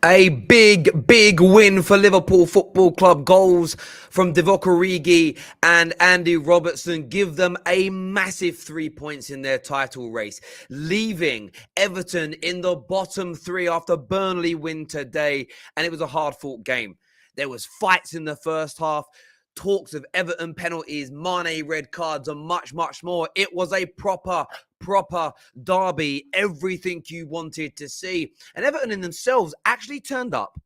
A big win for Liverpool Football Club. Goals from Divock, Origi and Andy Robertson give them a massive 3 points in their title race, leaving Everton in the bottom three after Burnley win today. And it was a hard-fought game. There was fights in the first half, talks of Everton penalties, Mane red cards, and much more. It was a proper derby, everything you wanted to see. And Everton in themselves actually turned up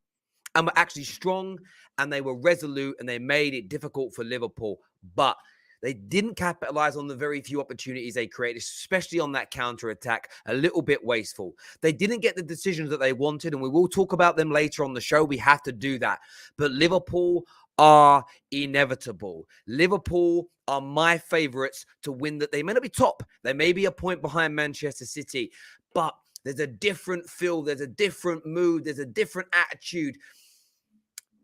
and were actually strong, and they were resolute, and they made it difficult for Liverpool. But they didn't capitalize on the very few opportunities they created, especially on that counter-attack, a little bit wasteful. They didn't get the decisions that they wanted, and we will talk about them later on the show. We have to do that. But Liverpool are inevitable. Liverpool are my favourites to win that. They may not be top. They may be a point behind Manchester City, but there's a different feel. There's a different mood. There's a different attitude.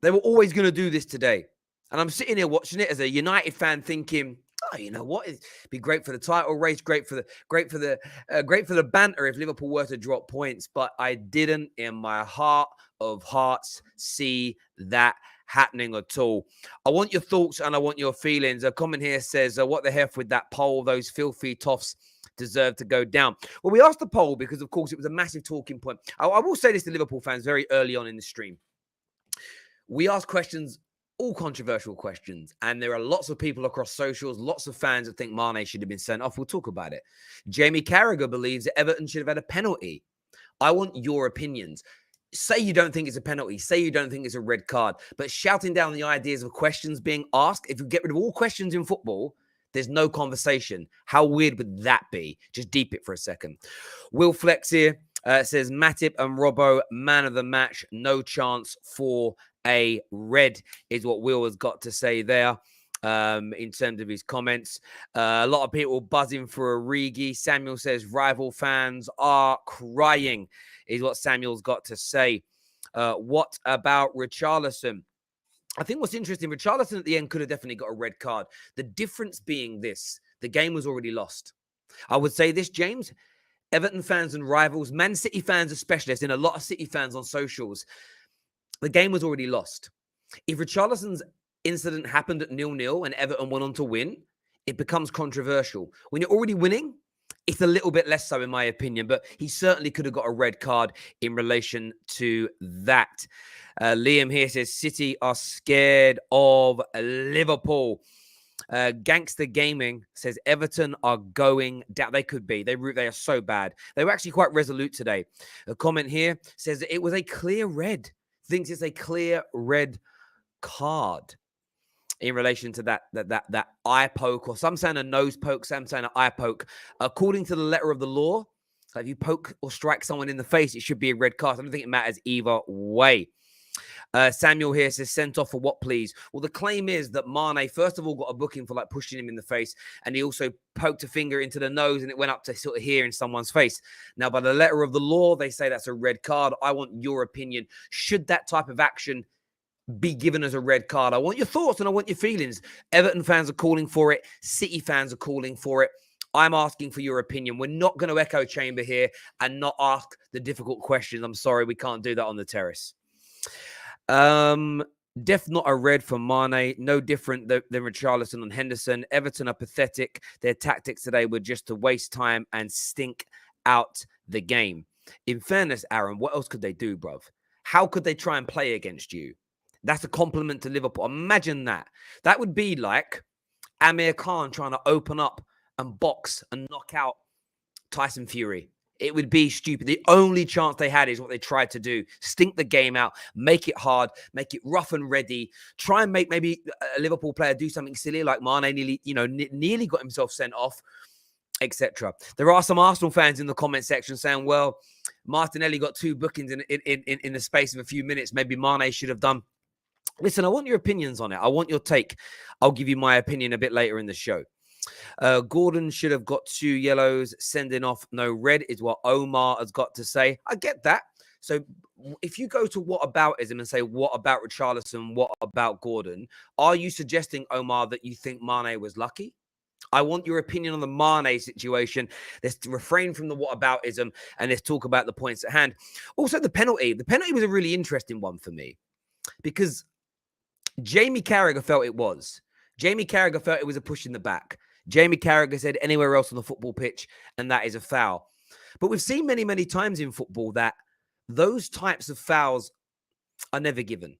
They were always going to do this today. And I'm sitting here watching it as a United fan thinking, oh, you know what? It'd be great for the title race, great for the banter if Liverpool were to drop points. But I didn't, in my heart of hearts, see that happening at all. I want your thoughts and I want your feelings. A comment here says, what the hell with that poll? Those filthy toffs deserve to go down. Well, we asked the poll because, of course, it was a massive talking point. I will say this to Liverpool fans very early on in the stream. We asked questions, all controversial questions, and there are lots of people across socials, lots of fans that think Mane should have been sent off. We'll talk about it. Jamie Carragher believes that Everton should have had a penalty. I want your opinions. Say you don't think it's a penalty. Say you don't think it's a red card. But shouting down the ideas of questions being asked, if you get rid of all questions in football, there's no conversation. How weird would that be? Just deep it for a second. Will Flex here says, Matip and Robbo, man of the match. No chance for a red is what Will has got to say there. In terms of his comments, a lot of people buzzing for Origi. Samuel says rival fans are crying is what Samuel's got to say. What about Richarlison? I think what's interesting, Richarlison at the end could have definitely got a red card. The difference being this, the game was already lost. I would say this, James, Everton fans and rivals, Man City fans especially, I've seen a lot of City fans on socials, the game was already lost. If Richarlison's incident happened at 0-0 and Everton went on to win, it becomes controversial. When you're already winning, it's a little bit less so, in my opinion, but he certainly could have got a red card in relation to that. Liam here says, City are scared of Liverpool. Gangster Gaming says, Everton are going down. They could be. They are so bad. They were actually quite resolute today. A comment here says that it was a clear red. Thinks it's a clear red card in relation to that eye poke, or some saying a nose poke, some saying an eye poke. According to the letter of the law, if you poke or strike someone in the face, it should be a red card. I don't think it matters either way. Samuel here says, sent off for what, please? Well, the claim is that Mane, first of all, got a booking for like pushing him in the face, and he also poked a finger into the nose, and it went up to sort of here in someone's face. Now, by the letter of the law, they say that's a red card. I want your opinion. Should that type of action be given as a red card? I want your thoughts and I want your feelings. Everton fans are calling for it. City fans are calling for it. I'm asking for your opinion. We're not going to echo chamber here and not ask the difficult questions. I'm sorry, we can't do that on the terrace. Def not a red for Mane. No different than Richarlison and Henderson. Everton are pathetic. Their tactics today were just to waste time and stink out the game. In fairness, Aaron, what else could they do, bruv? How could they try and play against you? That's a compliment to Liverpool. Imagine that. That would be like Amir Khan trying to open up and box and knock out Tyson Fury. It would be stupid. The only chance they had is what they tried to do. Stink the game out, make it hard, make it rough and ready. Try and make maybe a Liverpool player do something silly like Mane nearly got himself sent off, etc. There are some Arsenal fans in the comment section saying, well, Martinelli got 2 bookings in the space of a few minutes. Maybe Mane should have done. Listen, I want your opinions on it. I want your take. I'll give you my opinion a bit later in the show. Gordon should have got 2 yellows, sending off no red is what Omar has got to say. I get that. So if you go to whataboutism and say, what about Richarlison? What about Gordon? Are you suggesting, Omar, that you think Mane was lucky? I want your opinion on the Mane situation. Let's refrain from the whataboutism and let's talk about the points at hand. Also, the penalty. The penalty was a really interesting one for me because Jamie Carragher felt it was. Jamie Carragher felt it was a push in the back. Jamie Carragher said anywhere else on the football pitch, and that is a foul. But we've seen many, many times in football that those types of fouls are never given.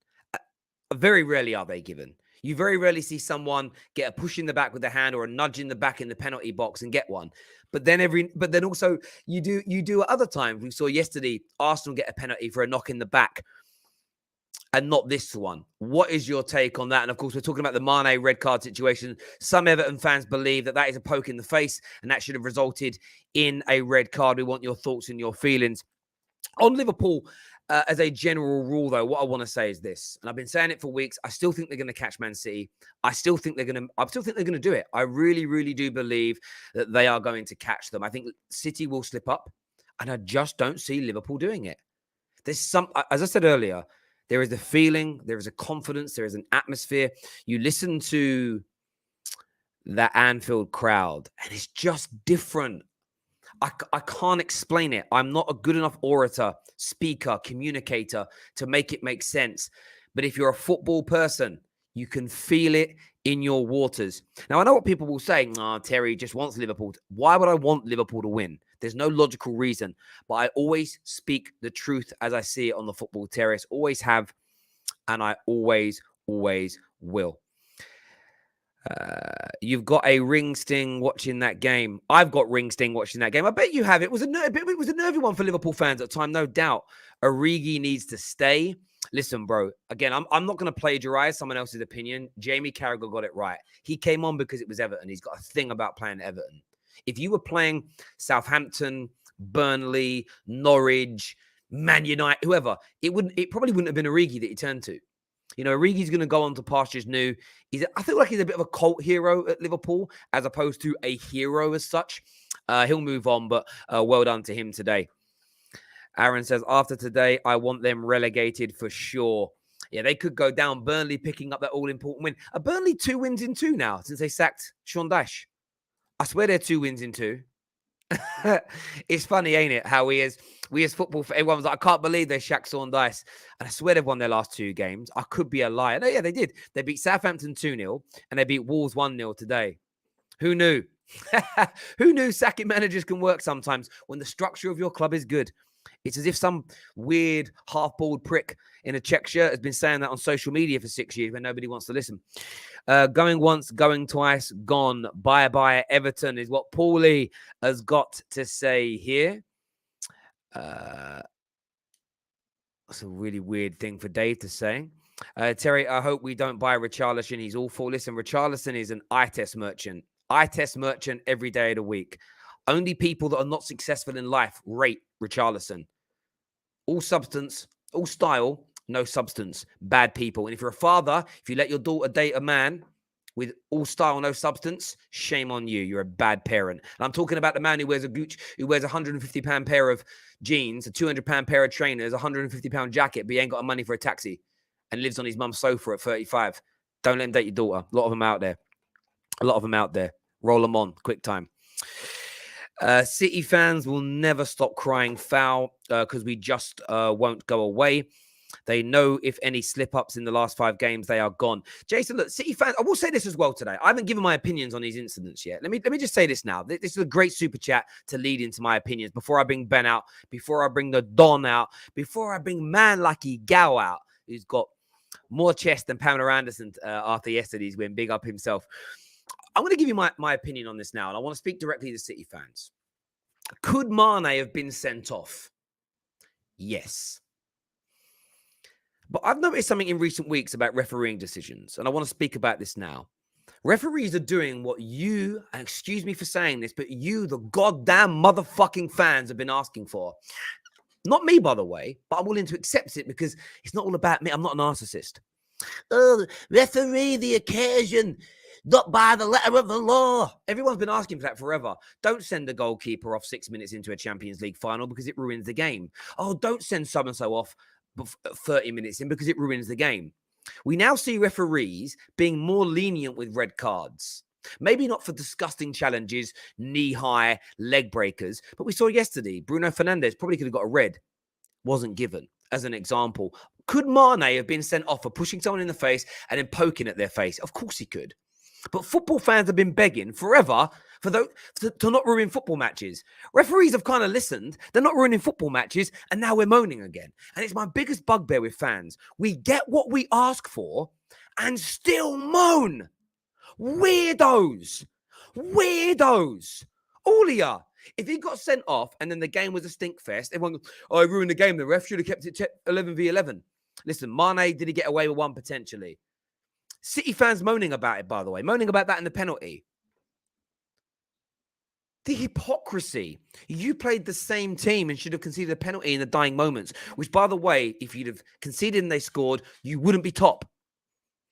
Very rarely are they given. You very rarely see someone get a push in the back with the hand or a nudge in the back in the penalty box and get one. But then also you do at other times. We saw yesterday Arsenal get a penalty for a knock in the back and not this one. What is your take on that? And of course, we're talking about the Mane red card situation. Some Everton fans believe that is a poke in the face and that should have resulted in a red card. We want your thoughts and your feelings. On Liverpool, as a general rule, though, what I want to say is this, and I've been saying it for weeks. I still think they're going to catch Man City. I still think they're going to do it. I really, really do believe that they are going to catch them. I think City will slip up, and I just don't see Liverpool doing it. There's as I said earlier, there is a feeling, there is a confidence, there is an atmosphere. You listen to that Anfield crowd, and it's just different. I can't explain it. I'm not a good enough orator, speaker, communicator to make it make sense. But if you're a football person, you can feel it in your waters. Now, I know what people will say. Terry just wants Liverpool. Why would I want Liverpool to win? There's no logical reason. But I always speak the truth as I see it on the football terrace. Always have, and I always will. You've got a ring sting watching that game. I've got ring sting watching that game. I bet you have. It was a nervy one for Liverpool fans at the time, no doubt. Origi needs to stay. Listen, bro. Again, I'm not going to plagiarize someone else's opinion. Jamie Carragher got it right. He came on because it was Everton. He's got a thing about playing Everton. If you were playing Southampton, Burnley, Norwich, Man United, whoever, it probably wouldn't have been Origi that he turned to. You know, Origi's going to go on to pastures new. I feel like he's a bit of a cult hero at Liverpool as opposed to a hero as such. He'll move on, but well done to him today. Aaron says, after today, I want them relegated for sure. Yeah, they could go down. Burnley picking up that all-important win. Are Burnley 2 wins in 2 now since they sacked Sean Dyche? I swear they're 2 wins in 2. It's funny, ain't it? How we as football, everyone was like, I can't believe they shacked Sean Dyche. And I swear they've won their last 2 games. I could be a liar. No, yeah, they did. They beat Southampton 2-0 and they beat Wolves 1-0 today. Who knew? Who knew sacking managers can work sometimes when the structure of your club is good? It's as if some weird half-bald prick in a check shirt has been saying that on social media for 6 years when nobody wants to listen. Going once, going twice, gone. Bye-bye Everton is what Paulie has got to say here. That's a really weird thing for Dave to say. Terry, I hope we don't buy Richarlison. He's awful. Listen, Richarlison is an eye test merchant. Eye test merchant every day of the week. Only people that are not successful in life rate Richarlison. All substance, all style, no substance. Bad people. And if you're a father, if you let your daughter date a man with all style, no substance, shame on you. You're a bad parent. And I'm talking about the man who wears a £150 pair of jeans, a £200 pair of trainers, a £150 jacket, but he ain't got money for a taxi and lives on his mum's sofa at 35. Don't let him date your daughter. A lot of them out there. Roll them on. Quick time. City fans will never stop crying foul because we just won't go away. They know if any slip-ups in the last 5 games, they are gone. Jason, look, City fans, I will say this as well today. I haven't given my opinions on these incidents yet. Let me just say this now. This is a great super chat to lead into my opinions before I bring Ben out, before I bring the Don out, before I bring man like Gao out, who's got more chest than Pamela Anderson after yesterday's win. Big up himself. I'm going to give you my opinion on this now, and I want to speak directly to City fans. Could Mane have been sent off? Yes. But I've noticed something in recent weeks about refereeing decisions, and I want to speak about this now. Referees are doing what you, and excuse me for saying this, but you, the goddamn motherfucking fans, have been asking for. Not me, by the way, but I'm willing to accept it because it's not all about me. I'm not a narcissist. Oh, referee the occasion. Not by the letter of the law. Everyone's been asking for that forever. Don't send the goalkeeper off 6 minutes into a Champions League final because it ruins the game. Oh, don't send so-and-so off 30 minutes in because it ruins the game. We now see referees being more lenient with red cards. Maybe not for disgusting challenges, knee-high, leg breakers, but we saw yesterday, Bruno Fernandes probably could have got a red. Wasn't given, as an example. Could Mane have been sent off for pushing someone in the face and then poking at their face? Of course he could. But football fans have been begging forever for to not ruin football matches. Referees have kind of listened. They're not ruining football matches, and now we're moaning again. And it's my biggest bugbear with fans. We get what we ask for and still moan. Weirdos. All of ya. If he got sent off and then the game was a stink fest, everyone goes, oh, he ruined the game. The ref should have kept it 11v11. Listen, Mane, did he get away with one potentially? City fans moaning about it, by the way. Moaning about that in the penalty. The hypocrisy. You played the same team and should have conceded a penalty in the dying moments, which, by the way, if you'd have conceded and they scored, you wouldn't be top.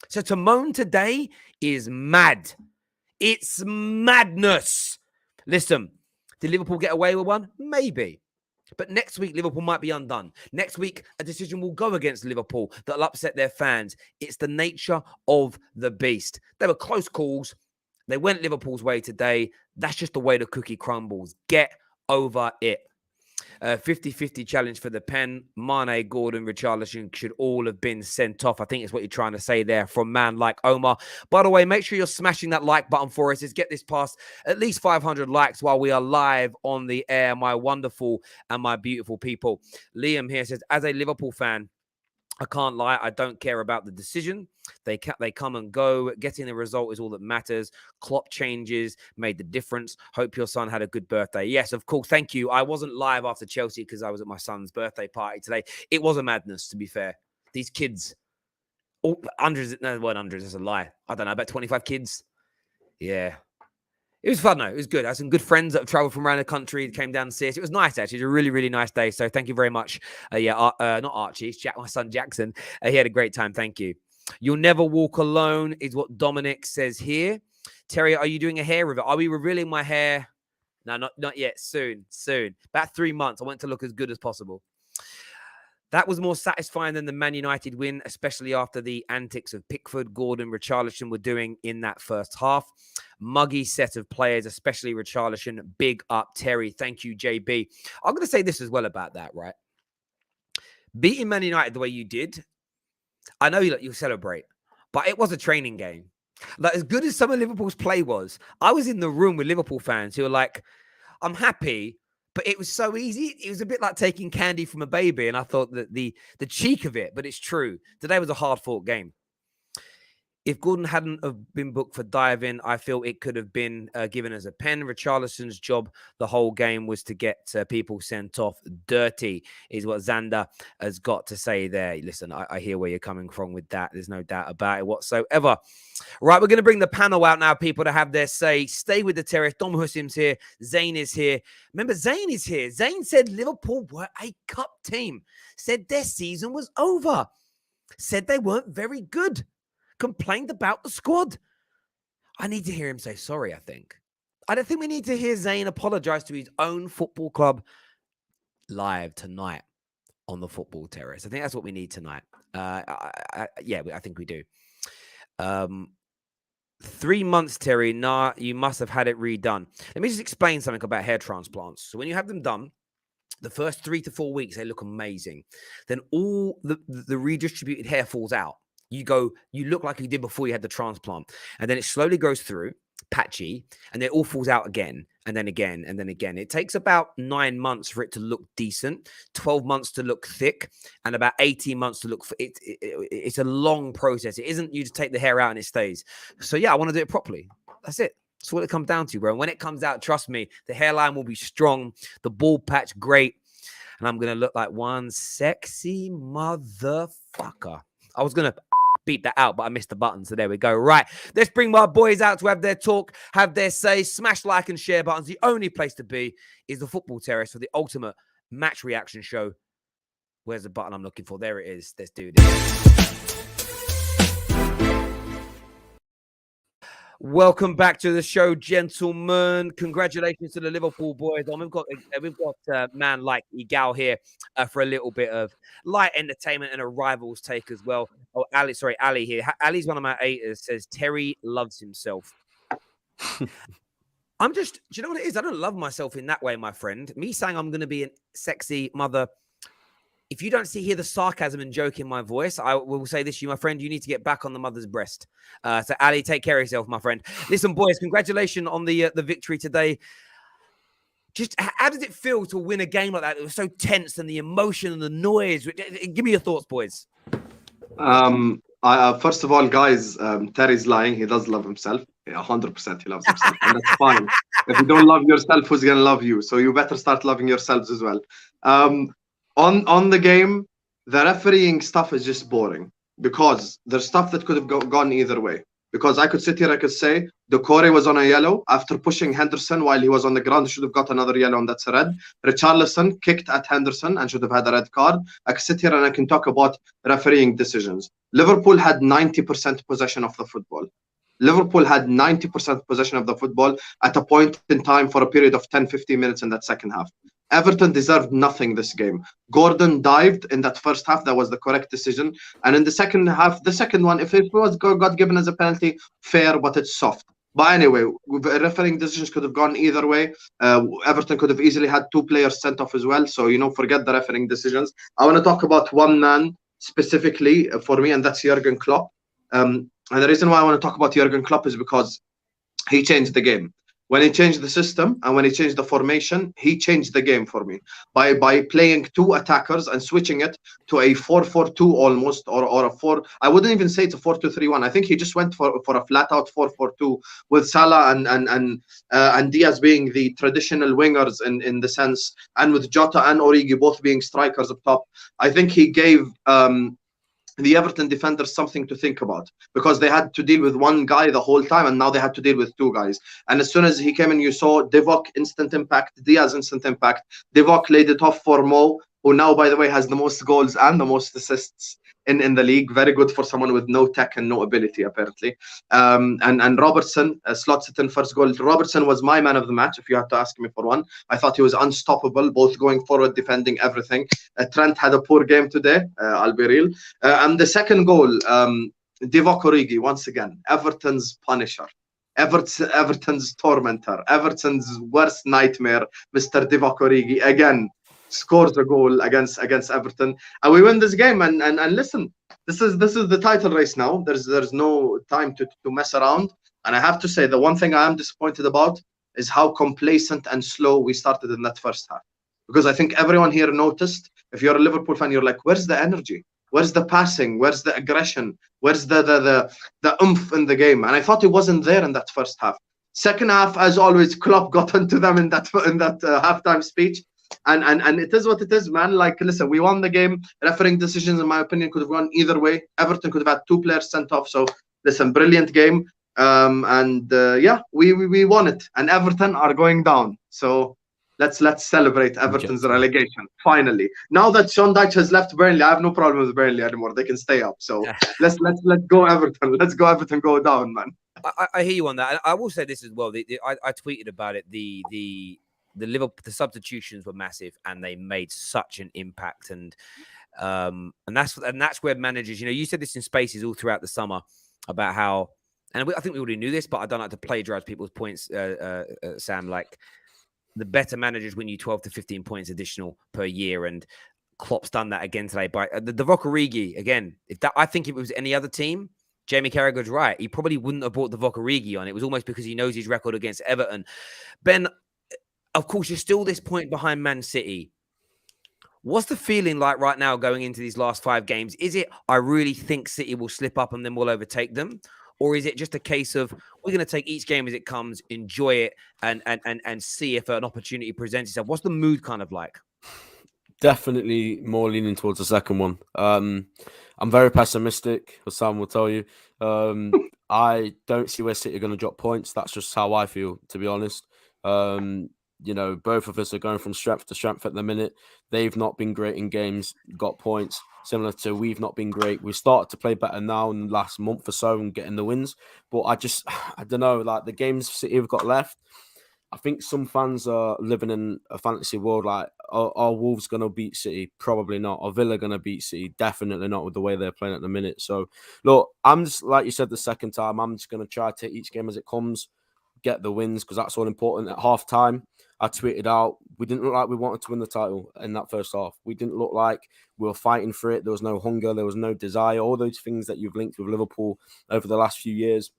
So to moan today is mad. It's madness. Listen, did Liverpool get away with one? Maybe. But next week, Liverpool might be undone. Next week, a decision will go against Liverpool that'll upset their fans. It's the nature of the beast. They were close calls. They went Liverpool's way today. That's just the way the cookie crumbles. Get over it. 50-50 challenge for the pen. Mane, Gordon, Richarlison should all have been sent off. I think it's what you're trying to say there from man like Omar. By the way, make sure you're smashing that like button for us. Let's get this past at least 500 likes while we are live on the air. My wonderful and my beautiful people. Liam here says, as a Liverpool fan, I can't lie. I don't care about the decision. They come and go. Getting the result is all that matters. Klopp changes made the difference. Hope your son had a good birthday. Yes, of course. Thank you. I wasn't live after Chelsea because I was at my son's birthday party today. It was a madness, to be fair. These kids, hundreds. No, weren't hundreds. That's a lie. I don't know, about 25 kids. Yeah. It was fun, though. It was good. I had some good friends that have traveled from around the country that came down to see us. It was nice, actually. It was a really, really nice day. So thank you very much. Not Archie. It's my son Jackson. He had a great time. Thank you. You'll never walk alone is what Dominic says here. Terry, are you doing a hair review? Are we revealing my hair? No, not yet. Soon. About 3 months. I want to look as good as possible. That was more satisfying than the Man United win, especially after the antics of Pickford, Gordon, Richarlison were doing in that first half. Muggy set of players, especially Richarlison. Big up, Terry. Thank you, JB. I'm going to say this as well about that, right? Beating Man United the way you did, I know you'll celebrate, but it was a training game. Like, as good as some of Liverpool's play was, I was in the room with Liverpool fans who were like, I'm happy, but it was so easy. It was a bit like taking candy from a baby. And I thought that the cheek of it, but it's true. Today was a hard-fought game. If Gordon hadn't have been booked for diving, I feel it could have been given as a pen. Richarlison's job the whole game was to get people sent off. Dirty is what Xander has got to say there. Listen, I hear where you're coming from with that. There's no doubt about it whatsoever. Right, we're going to bring the panel out now, people, to have their say. Stay with the terrace. Dom Hussim's here. Zayn is here. Remember, Zayn is here. Zayn said Liverpool were a cup team. Said their season was over. Said they weren't very good. Complained about the squad. I need to hear him say sorry, I think. I don't think we need to hear Zayn apologize to his own football club live tonight on the football terrace. I think that's what we need tonight. I think we do. 3 months, Terry. Nah, you must have had it redone. Let me just explain something about hair transplants. So when you have them done, the first 3 to 4 weeks, they look amazing. Then all the redistributed hair falls out. You look like you did before you had the transplant. And then it slowly goes through, patchy, and then it all falls out again, and then again, and then again. It takes about 9 months for it to look decent, 12 months to look thick, and about 18 months to look... It's a long process. It isn't you just take the hair out and it stays. So yeah, I want to do it properly. That's it. That's what it comes down to, bro. And when it comes out, trust me, the hairline will be strong, the bald patch, great, and I'm going to look like one sexy motherfucker. I was going to beat that out, but I missed the button, so there we go. Right, let's bring my boys out to have their talk, have their say. Smash like and share buttons. The only place to be is the football terrace for the ultimate match reaction show. Where's the button I'm looking for? There it is. Let's do this. Welcome back to the show, gentlemen. Congratulations to the Liverpool boys. We've got man like Igal here for a little bit of light entertainment and a rivals take as well. Oh, Ali here. Ali's one of my haters. Says Terry loves himself. Do you know what it is? I don't love myself in that way, my friend. Me saying I'm going to be a sexy mother. If you don't hear the sarcasm and joke in my voice, I will say this to you, my friend. You need to get back on the mother's breast. So, Ali, take care of yourself, my friend. Listen, boys, congratulations on the victory today. Just how does it feel to win a game like that? It was so tense, and the emotion and the noise. Give me your thoughts, boys. First of all, guys, Terry's lying. He does love himself. 100% he loves himself. And that's fine. If you don't love yourself, who's going to love you? So you better start loving yourselves as well. On the game, the refereeing stuff is just boring because there's stuff that could have gone either way. Because I could sit here, I could say Doucouré was on a yellow after pushing Henderson while he was on the ground. He should have got another yellow, and that's a red. Richarlison kicked at Henderson and should have had a red card. I could sit here and I can talk about refereeing decisions. Liverpool had 90% possession of the football. Liverpool had 90% possession of the football at a point in time for a period of 10-15 minutes in that second half. Everton deserved nothing this game. Gordon dived in that first half. That was the correct decision. And in the second half, the second one, if it was got given as a penalty, fair, but it's soft. But anyway, refereeing decisions could have gone either way. Everton could have easily had 2 players sent off as well. So, forget the refereeing decisions. I want to talk about one man specifically for me, and that's Jurgen Klopp. And the reason why I want to talk about Jurgen Klopp is because he changed the game. When he changed the system and when he changed the formation, he changed the game for me by playing 2 attackers and switching it to a 4-4-2 almost, or a 4. I wouldn't even say it's a 4-2-3-1. I think he just went for a flat out 4-4-2 with Salah and Diaz being the traditional wingers in the sense, and with Jota and Origi both being strikers up top. I think he gave the Everton defenders something to think about because they had to deal with one guy the whole time, and now they had to deal with 2 guys. And as soon as he came in, you saw Divock instant impact, Diaz instant impact. Divock laid it off for Mo, who now, by the way, has the most goals and the most assists in the league. Very good for someone with no tech and no ability, apparently. And Robertson slots it in first goal. Robertson was my man of the match, if you had to ask me for one. I thought he was unstoppable, both going forward, defending, everything. Trent had a poor game today, I'll be real. And the second goal, Divock Origi, once again, Everton's punisher. Everton's tormentor, Everton's worst nightmare, Mr. Divock Origi, again scores a goal against Everton, and we win this game. And listen, this is the title race now. There's no time to mess around. And I have to say, the one thing I am disappointed about is how complacent and slow we started in that first half. Because I think everyone here noticed, if you're a Liverpool fan, you're like, where's the energy? Where's the passing? Where's the aggression? Where's the oomph in the game? And I thought it wasn't there in that first half. Second half, as always, Klopp got into them in that halftime speech. And it is what it is, man. Like, listen, we won the game. Refereeing decisions, in my opinion, could have gone either way. Everton could have had 2 players sent off. So, listen, brilliant game. Yeah, we won it. And Everton are going down. So let's celebrate Everton's relegation finally. Now that Sean Dyche has left Burnley, I have no problem with Burnley anymore. They can stay up. So let's go Everton. Let's go Everton. Go down, man. I hear you on that. I will say this as well. I tweeted about it. The Liverpool, the substitutions were massive, and they made such an impact. And that's where managers, you said this in Spaces all throughout the summer about how, and I think we already knew this, but I don't like to plagiarize people's points, Sam. Like, the better managers win you 12 to 15 points additional per year, and Klopp's done that again today. But the divock Origi again, I think if it was any other team, Jamie Carragher's right. He probably wouldn't have brought divock Origi on. It was almost because he knows his record against Everton. Ben, of course, you're still this point behind Man City. What's the feeling like right now going into these last 5 games? Is it, I really think City will slip up and then we'll overtake them? Or is it just a case of we're going to take each game as it comes, enjoy it, and see if an opportunity presents itself? What's the mood kind of like? Definitely more leaning towards the second one. I'm very pessimistic, as Sam will tell you. I don't see where City are going to drop points. That's just how I feel, to be honest. Both of us are going from strength to strength at the minute. They've not been great in games, got points. Similar to we've not been great. We started to play better now in the last month or so and getting the wins. But I don't know, like the games City have got left, I think some fans are living in a fantasy world like, are Wolves going to beat City? Probably not. Are Villa going to beat City? Definitely not with the way they're playing at the minute. So, look, I'm just, like you said the second time, I'm just going to try to take each game as it comes. get the wins because that's all important. At half time, I tweeted out, we didn't look like we wanted to win the title in that first half. We didn't look like we were fighting for it. There was no hunger. There was no desire. All those things that you've linked with Liverpool over the last few years.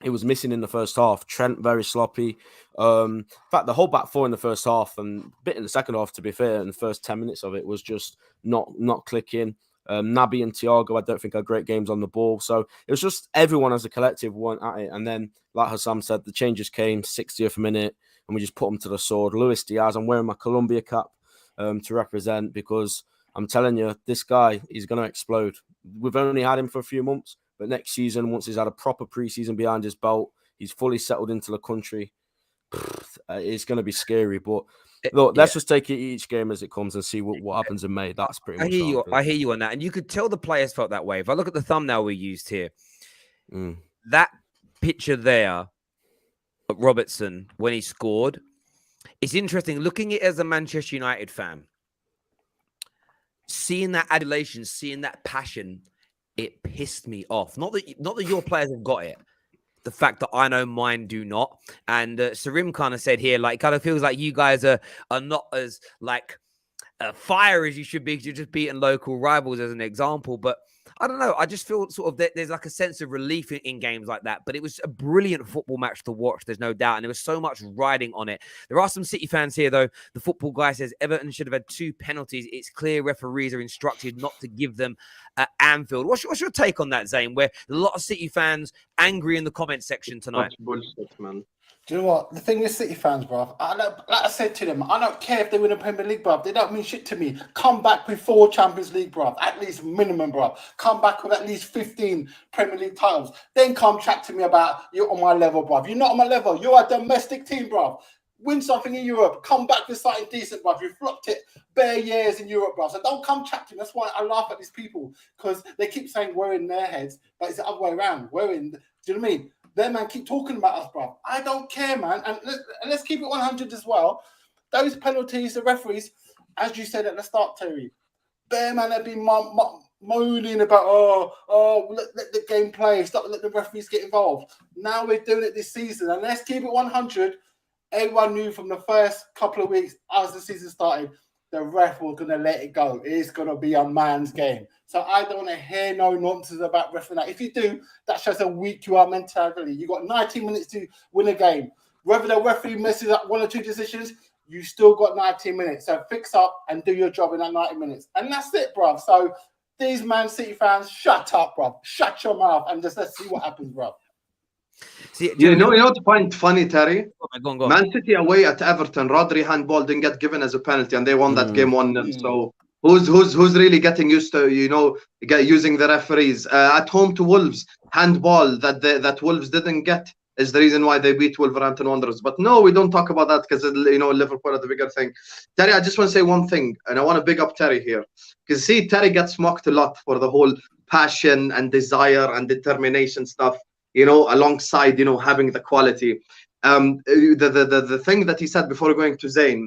It was missing in the first half. Trent, very sloppy. In fact, the whole back four in the first half and a bit in the second half, to be fair, in the first 10 minutes of it was just not clicking. Naby and Thiago, I don't think had great games on the ball. So it was just everyone as a collective went at it. And then, like Hassam said, the changes came 60th minute and we just put them to the sword. Luis Diaz, I'm wearing my Colombia cap to represent because I'm telling you, this guy is going to explode. We've only had him for a few months. But next season, once he's had a proper preseason behind his belt, he's fully settled into the country. It's going to be scary. But look, let's just take it each game as it comes and see what happens in May. That's pretty much. I hear you on that, and you could tell the players felt that way. If I look at the thumbnail we used here, that picture there, of Robertson when he scored, it's interesting. Looking at it as a Manchester United fan, seeing that adulation, seeing that passion. It pissed me off. Not that your players have got it. The fact that I know mine do not. And Sarim kind of said here, like, it kind of feels like you guys are not as like fire as you should be because you're just beating local rivals as an example. But I don't know. I just feel sort of there's like a sense of relief in games like that. But it was a brilliant football match to watch. There's no doubt. And there was so much riding on it. There are some City fans here, though. The football guy says Everton should have had 2 penalties. It's clear referees are instructed not to give them at Anfield. What's your take on that, Zayn? Where a lot of City fans angry in the comment section tonight. That's bullshit, man. Do you know what? The thing with City fans, bruv, like I said to them, I don't care if they win a Premier League, bruv. They don't mean shit to me. Come back with 4 Champions League, bruv. At least minimum, bruv. Come back with at least 15 Premier League titles. Then come chat to me about you're on my level, bruv. You're not on my level. You're a domestic team, bruv. Win something in Europe. Come back with something decent, bruv. You flopped it bare years in Europe, bruv. So don't come chat to me. That's why I laugh at these people because they keep saying we're in their heads, but it's the other way around. Do you know what I mean? Them man keep talking about us, bro. I don't care, man. And let's keep it 100 as well. Those penalties, the referees, as you said at the start, Terry, their man have been moaning about, let the game play, stop, let the referees get involved. Now we're doing it this season, and let's keep it 100. Everyone knew from the first couple of weeks as the season started, the ref was going to let it go. It's going to be a man's game. So I don't want to hear no nonsense about refereeing. If you do, that shows how weak you are mentally. You got 90 minutes to win a game. Whether the referee messes up 1 or 2 decisions, you still got 90 minutes. So fix up and do your job in that 90 minutes. And that's it, bruv. So these Man City fans, shut up, bruv. Shut your mouth and just let's see what happens, bruv. See, you know what I find funny, Terry? Go on. Man City away at Everton, Rodri handball didn't get given as a penalty, and they won that game 1-0. So who's really getting used to using the referees? At home to Wolves, handball that Wolves didn't get is the reason why they beat Wolverhampton Wanderers. But no, we don't talk about that because Liverpool are the bigger thing. Terry, I just want to say one thing, and I want to big up Terry here because see, Terry gets mocked a lot for the whole passion and desire and determination stuff. Alongside, having the quality. The thing that he said before going to Zayn,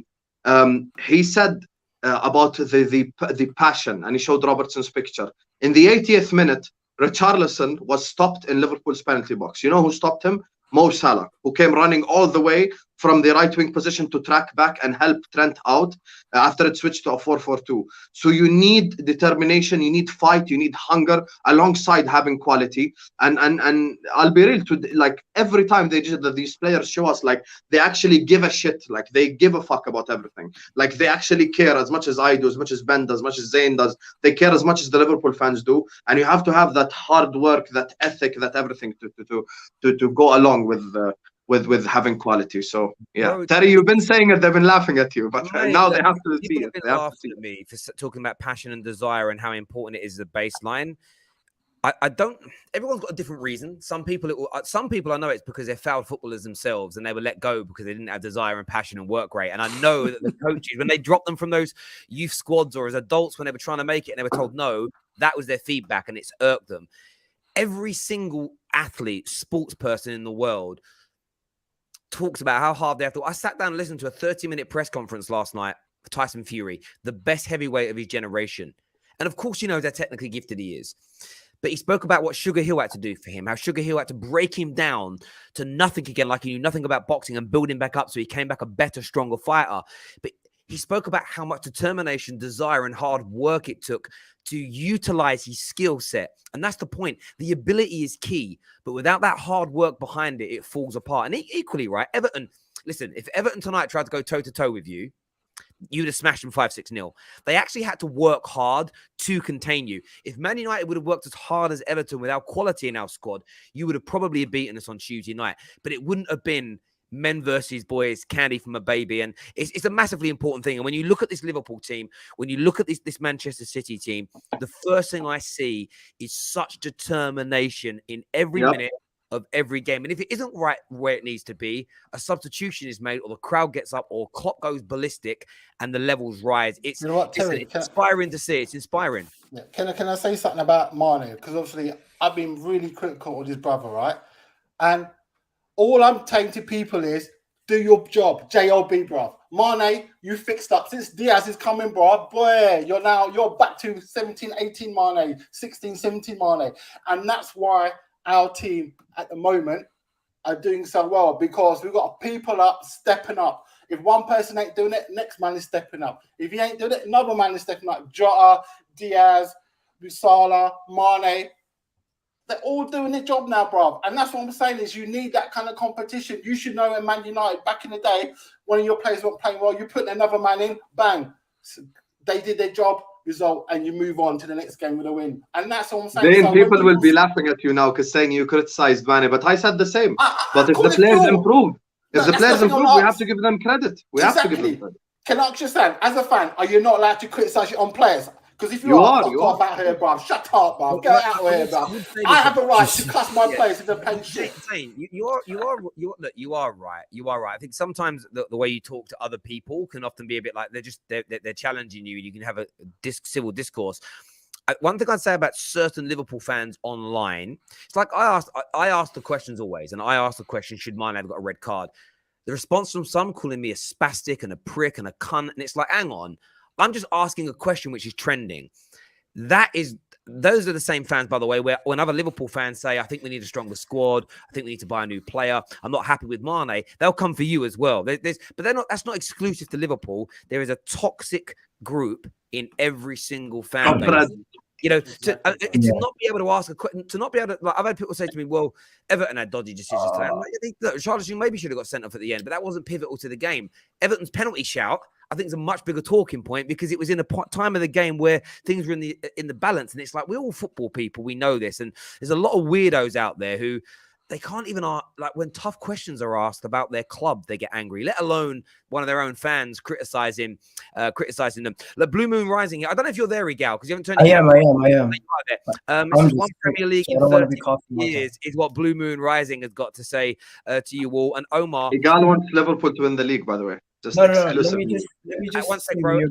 he said about the passion, and he showed Robertson's picture. In the 80th minute, Richarlison was stopped in Liverpool's penalty box. You know who stopped him? Mo Salah, who came running all the way from the right wing position to track back and help Trent out after it switched to a 4-4-2. So you need determination, you need fight, you need hunger alongside having quality. And I'll be real, like every time these players show us, like they actually give a shit, like they give a fuck about everything. Like they actually care as much as I do, as much as Ben does, as much as Zayn does. They care as much as the Liverpool fans do. And you have to have that hard work, that ethic, that everything to go along with having quality. So yeah, bro, Terry, you've been saying it, they've been laughing at you, but now they have to see it. They have to see at me for talking about passion and desire and how important it is the baseline. I don't. Everyone's got a different reason. Some people I know it's because they're foul footballers themselves and they were let go because they didn't have desire and passion and work rate. And I know that the coaches, when they dropped them from those youth squads or as adults when they were trying to make it and they were told no, that was their feedback and it's irked them. Every single athlete, sports person in the world talks about how hard they have to. I sat down and listened to a 30-minute press conference last night for Tyson Fury, the best heavyweight of his generation. And of course, how technically gifted he is. But he spoke about what Sugar Hill had to do for him, how Sugar Hill had to break him down to nothing again, like he knew nothing about boxing, and build him back up so he came back a better, stronger fighter. But he spoke about how much determination, desire, and hard work it took to utilize his skill set. And that's the point. The ability is key, but without that hard work behind it, it falls apart. And equally, right, Everton, listen, if Everton tonight tried to go toe-to-toe with you, you'd have smashed them 5-6-0. They actually had to work hard to contain you. If Man United would have worked as hard as Everton with our quality in our squad, you would have probably beaten us on Tuesday night. But it wouldn't have been men versus boys, candy from a baby. And it's a massively important thing. And when you look at this Liverpool team, when you look at this Manchester City team, the first thing I see is such determination in every minute of every game. And if it isn't right where it needs to be, a substitution is made, or the crowd gets up, or Klopp goes ballistic and the levels rise. It's, you know what, Terry, it's inspiring to see. It's inspiring. Yeah. Can I say something about Mane? Because obviously I've been really critical of his brother, right? And all I'm saying to people is, do your job, JLB, bruv. Mane, you fixed up. Since Diaz is coming, bruv, boy, you're back to 17, 18 Mane, 16, 17 Mane. And that's why our team at the moment are doing so well, because we've got people up, stepping up. If one person ain't doing it, next man is stepping up. If he ain't doing it, another man is stepping up. Jota, Diaz, Busala, Mane, they're all doing their job now, bruv. And that's what I'm saying is you need that kind of competition. You should know in Man United, back in the day, when your players weren't playing well, you put another man in, bang. So they did their job, result, and you move on to the next game with a win. And that's what I'm saying. Then so people will be laughing at you now because saying you criticized Mane, but I said the same. But if the players improve, we have to give them credit. We have to give them credit. Can I ask you, Sam, as a fan, are you not allowed to criticize your own players? Because if you are out here, bruv, shut up, bruv. Get out of here, bruv. I have a right to cuss my players if they're playing shit. You are right. You are right. I think sometimes the way you talk to other people can often be a bit like they're challenging you. You can have a civil discourse. One thing I'd say about certain Liverpool fans online, it's like I ask the questions always, and I ask the question: should Mane have got a red card? The response from some calling me a spastic and a prick and a cunt, and it's like, hang on. I'm just asking a question which is trending. Those are the same fans, by the way, where when other Liverpool fans say, I think we need a stronger squad, I think we need to buy a new player, I'm not happy with Mane, they'll come for you as well. But that's not exclusive to Liverpool. There is a toxic group in every single fan base. You know, to not be able to ask a question, to not be able to, like, I've had people say to me, well, Everton had dodgy decisions today. I'm like, look, Charles maybe should have got sent off at the end, but that wasn't pivotal to the game. Everton's penalty shout, I think, is a much bigger talking point because it was in a time of the game where things were in the balance. And it's like, we're all football people. We know this. And there's a lot of weirdos out there who they can't even, like, when tough questions are asked about their club, they get angry, let alone one of their own fans criticizing them. Like Blue Moon Rising here. I don't know if you're there, Regal, because you haven't turned I am. This is one Premier League in 30 years is what Blue Moon Rising has got to say to you all. And Omar. Regal wants Liverpool to win the league, by the way. No. Let me just one sec, bro.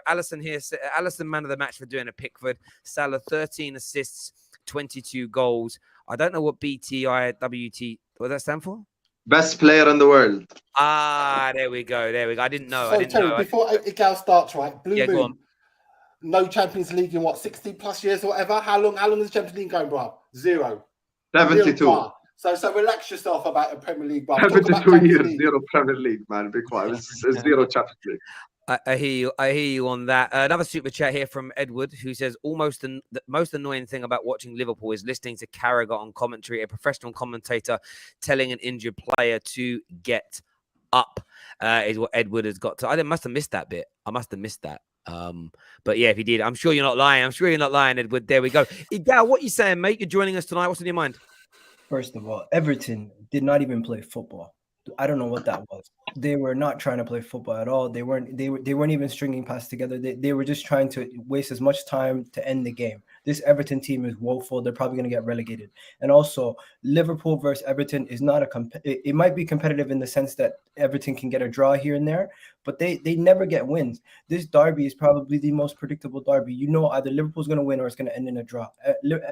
Allison here. Allison, man of the match for doing a Pickford. Salah, 13 assists, 22 goals. I don't know what BTIWT, what does that stand for? Best player in the world. There we go. I didn't know. So, Terry, before Igal starts, right? Blue Moon, no Champions League in what, 60 plus years or whatever? How long is the Champions League going, bro? 0. 72. So relax yourself about the Premier League, bro. 72 years, 0 Premier League, man. Be quiet. It's 0 Champions League. I hear you on that. Another super chat here from Edward, who says the most annoying thing about watching Liverpool is listening to Carragher on commentary, a professional commentator telling an injured player to get up, is what Edward has got to. I must have missed that bit. I must have missed that. But yeah, if he did, I'm sure you're not lying. Edward. There we go. Igal, what are you saying, mate? You're joining us tonight. What's in your mind? First of all, Everton did not even play football. I don't know what that was. They were not trying to play football at all. They weren't even stringing passes together. They were just trying to waste as much time to end the game. This Everton team is woeful. They're probably going to get relegated. And also, Liverpool versus Everton is not it might be competitive in the sense that Everton can get a draw here and there, but they never get wins. This derby is probably the most predictable derby. You know, either Liverpool's going to win or it's going to end in a draw.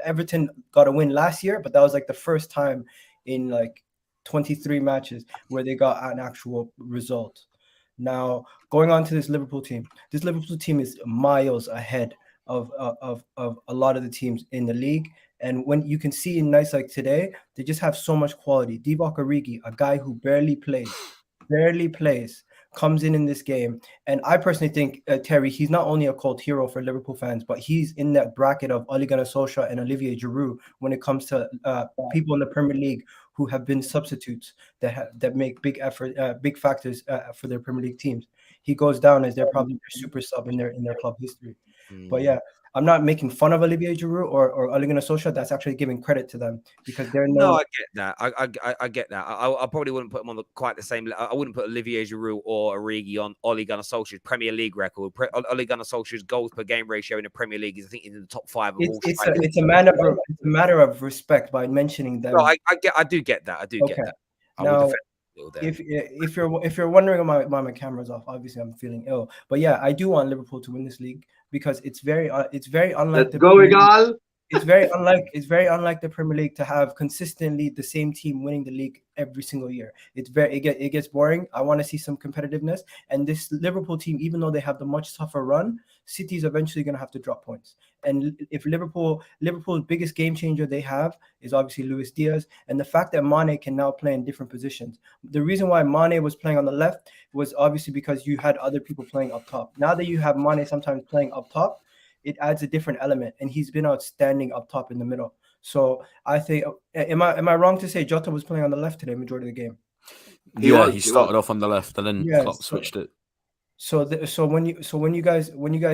Everton got a win last year, but that was like the first time in like 23 matches where they got an actual result. Now, going on to this Liverpool team is miles ahead of a lot of the teams in the league. And when you can see in nights like today, they just have so much quality. Divock Origi, a guy who barely plays, comes in this game. And I personally think, Terry, he's not only a cult hero for Liverpool fans, but he's in that bracket of Ole Gunnar Solskjaer and Olivier Giroud when it comes to people in the Premier League who have been substitutes that make big factors for their Premier League teams. He goes down as they're probably their super sub in their club history. But yeah, I'm not making fun of Olivier Giroud or Ole Gunnar Solskjaer. That's actually giving credit to them because they're No, I get that. I get that. I probably wouldn't put them on quite the same. I wouldn't put Olivier Giroud or Origi on Ole Gunnar Solskjaer's Premier League record. Ole Gunnar Solskjaer's goals per game ratio in the Premier League is, I think, in the top 5 of all. It's a matter of respect by mentioning them. No, I do get that. I do get that. Now, if you're wondering why my camera's off, obviously I'm feeling ill. But yeah, I do want Liverpool to win this league because it's very unlike the Premier League. It's very unlike the Premier League to have consistently the same team winning the league every single year. It gets boring. I want to see some competitiveness. And this Liverpool team, even though they have the much tougher run, City's eventually going to have to drop points. And if Liverpool's biggest game changer they have is obviously Luis Diaz, and the fact that Mane can now play in different positions. The reason why Mane was playing on the left was obviously because you had other people playing up top. Now that you have Mane sometimes playing up top, it adds a different element, and he's been outstanding up top in the middle. So I think, am I wrong to say Jota was playing on the left today, majority of the game? He started off on the left, and then Klopp switched it. So when you guys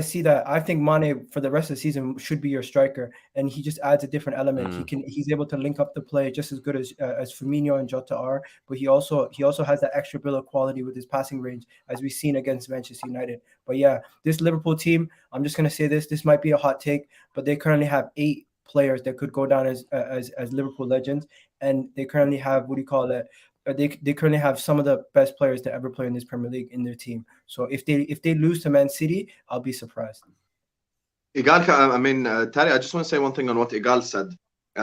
see that, I think Mane for the rest of the season should be your striker, and he just adds a different element. He's able to link up the play just as good as Firmino and Jota are, but he also has that extra bit of quality with his passing range, as we've seen against Manchester United. But yeah, this Liverpool team, I'm just gonna say this might be a hot take, but they currently have 8 players that could go down as Liverpool legends, and they currently have they currently have some of the best players to ever play in this Premier League in their team. So if they lose to Man City, I'll be surprised. Igal, Terry, I just want to say one thing on what Igal said.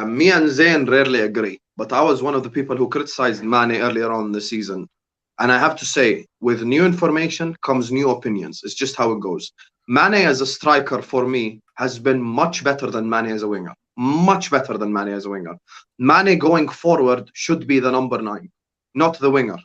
Me and Zayn rarely agree, but I was one of the people who criticized Mane earlier on in the season. And I have to say, with new information comes new opinions. It's just how it goes. Mane as a striker, for me, has been much better than Mane as a winger. Much better than Mane as a winger. Mane going forward should be the number 9. Not the winger,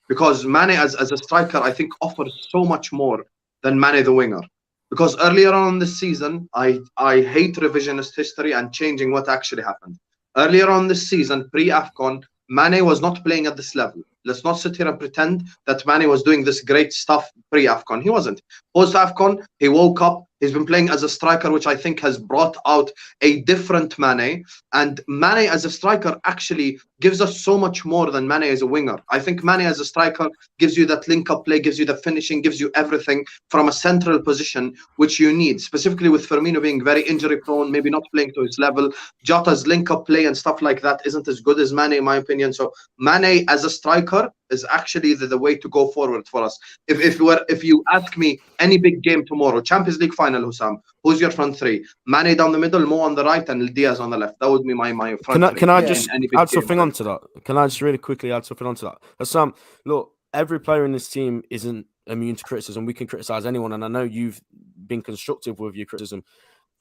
because Mane as a striker, I think, offers so much more than Mane the winger. Because earlier on in the season, I hate revisionist history and changing what actually happened. Earlier on this season, pre-AFCON, Mane was not playing at this level. Let's not sit here and pretend that Mane was doing this great stuff pre-AFCON. He wasn't. Post-AFCON, he woke up. He's been playing as a striker, which I think has brought out a different Mane. And Mane as a striker actually gives us so much more than Mane as a winger. I think Mane as a striker gives you that link-up play, gives you the finishing, gives you everything from a central position, which you need, specifically with Firmino being very injury-prone, maybe not playing to his level. Jota's link-up play and stuff like that isn't as good as Mane, in my opinion. So Mane as a striker is actually the way to go forward for us. If you ask me any big game tomorrow, Champions League final, Hussam, who's your front 3? Mane down the middle, Mo on the right, and Diaz on the left. That would be my front. Can I just add something onto that? Can I just really quickly add something onto that? Hussam, look, every player in this team isn't immune to criticism. We can criticize anyone, and I know you've been constructive with your criticism,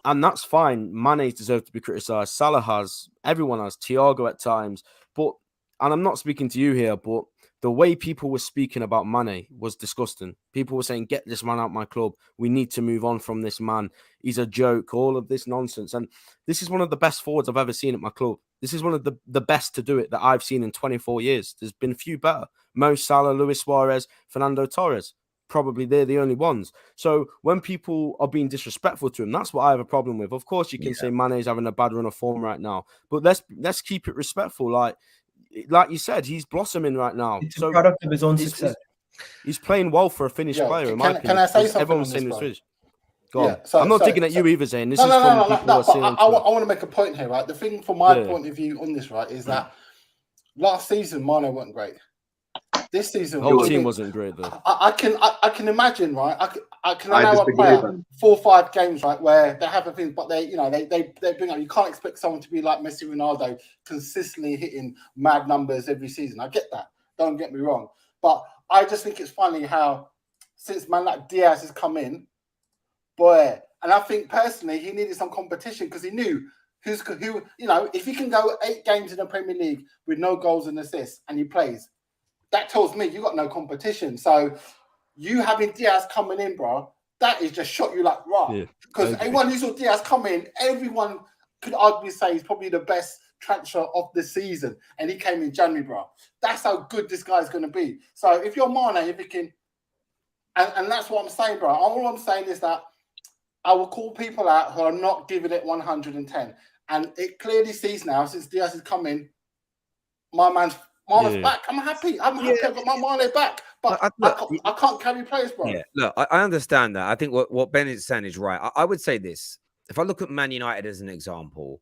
and that's fine. Mane deserves to be criticized. Salah has. Everyone has. Thiago at times, and I'm not speaking to you here, but the way people were speaking about Mane was disgusting. People were saying, get this man out of my club. We need to move on from this man. He's a joke, all of this nonsense. And this is one of the best forwards I've ever seen at my club. This is one of the best to do it that I've seen in 24 years. There's been few better. Mo Salah, Luis Suarez, Fernando Torres. Probably they're the only ones. So when people are being disrespectful to him, that's what I have a problem with. Of course, you can say Mane's having a bad run of form right now, but let's keep it respectful. Like you said, he's blossoming right now. It's a product of his own success. He's playing well for a finished player, in my opinion. Can I say something? Everyone's saying he's finished. Go on. So, I'm not digging at you either, Zayn. This is from people who are saying. I want to make a point here, right? The thing from my point of view on this, right, is that last season Mane wasn't great. This season, the whole team wasn't great though. I can imagine, right? I can allow a player 4 or 5 games, right, where they have a thing, but they bring up. You can't expect someone to be like Messi, Ronaldo, consistently hitting mad numbers every season. I get that. Don't get me wrong, but I just think it's funny how since man like Diaz has come in, boy, And I think personally, he needed some competition because he knew who. You know, if he can go 8 games in the Premier League with no goals and assists, and he plays, that tells me you got no competition. So you having Diaz coming in, bro, that is just shot you like raw. Because everyone who saw Diaz come in, everyone could arguably say he's probably the best transfer of the season, and he came in January, bro. That's how good this guy's going to be. So if you're Mane, you're thinking, and that's what I'm saying, bro. All I'm saying is that I will call people out who are not giving it 110, and it clearly sees now since Diaz has come in, Mane's back. I'm happy. I've got my Mane back, but I can't carry players, bro. Yeah, look, I understand that. I think what Ben is saying is right. I would say this: if I look at Man United as an example,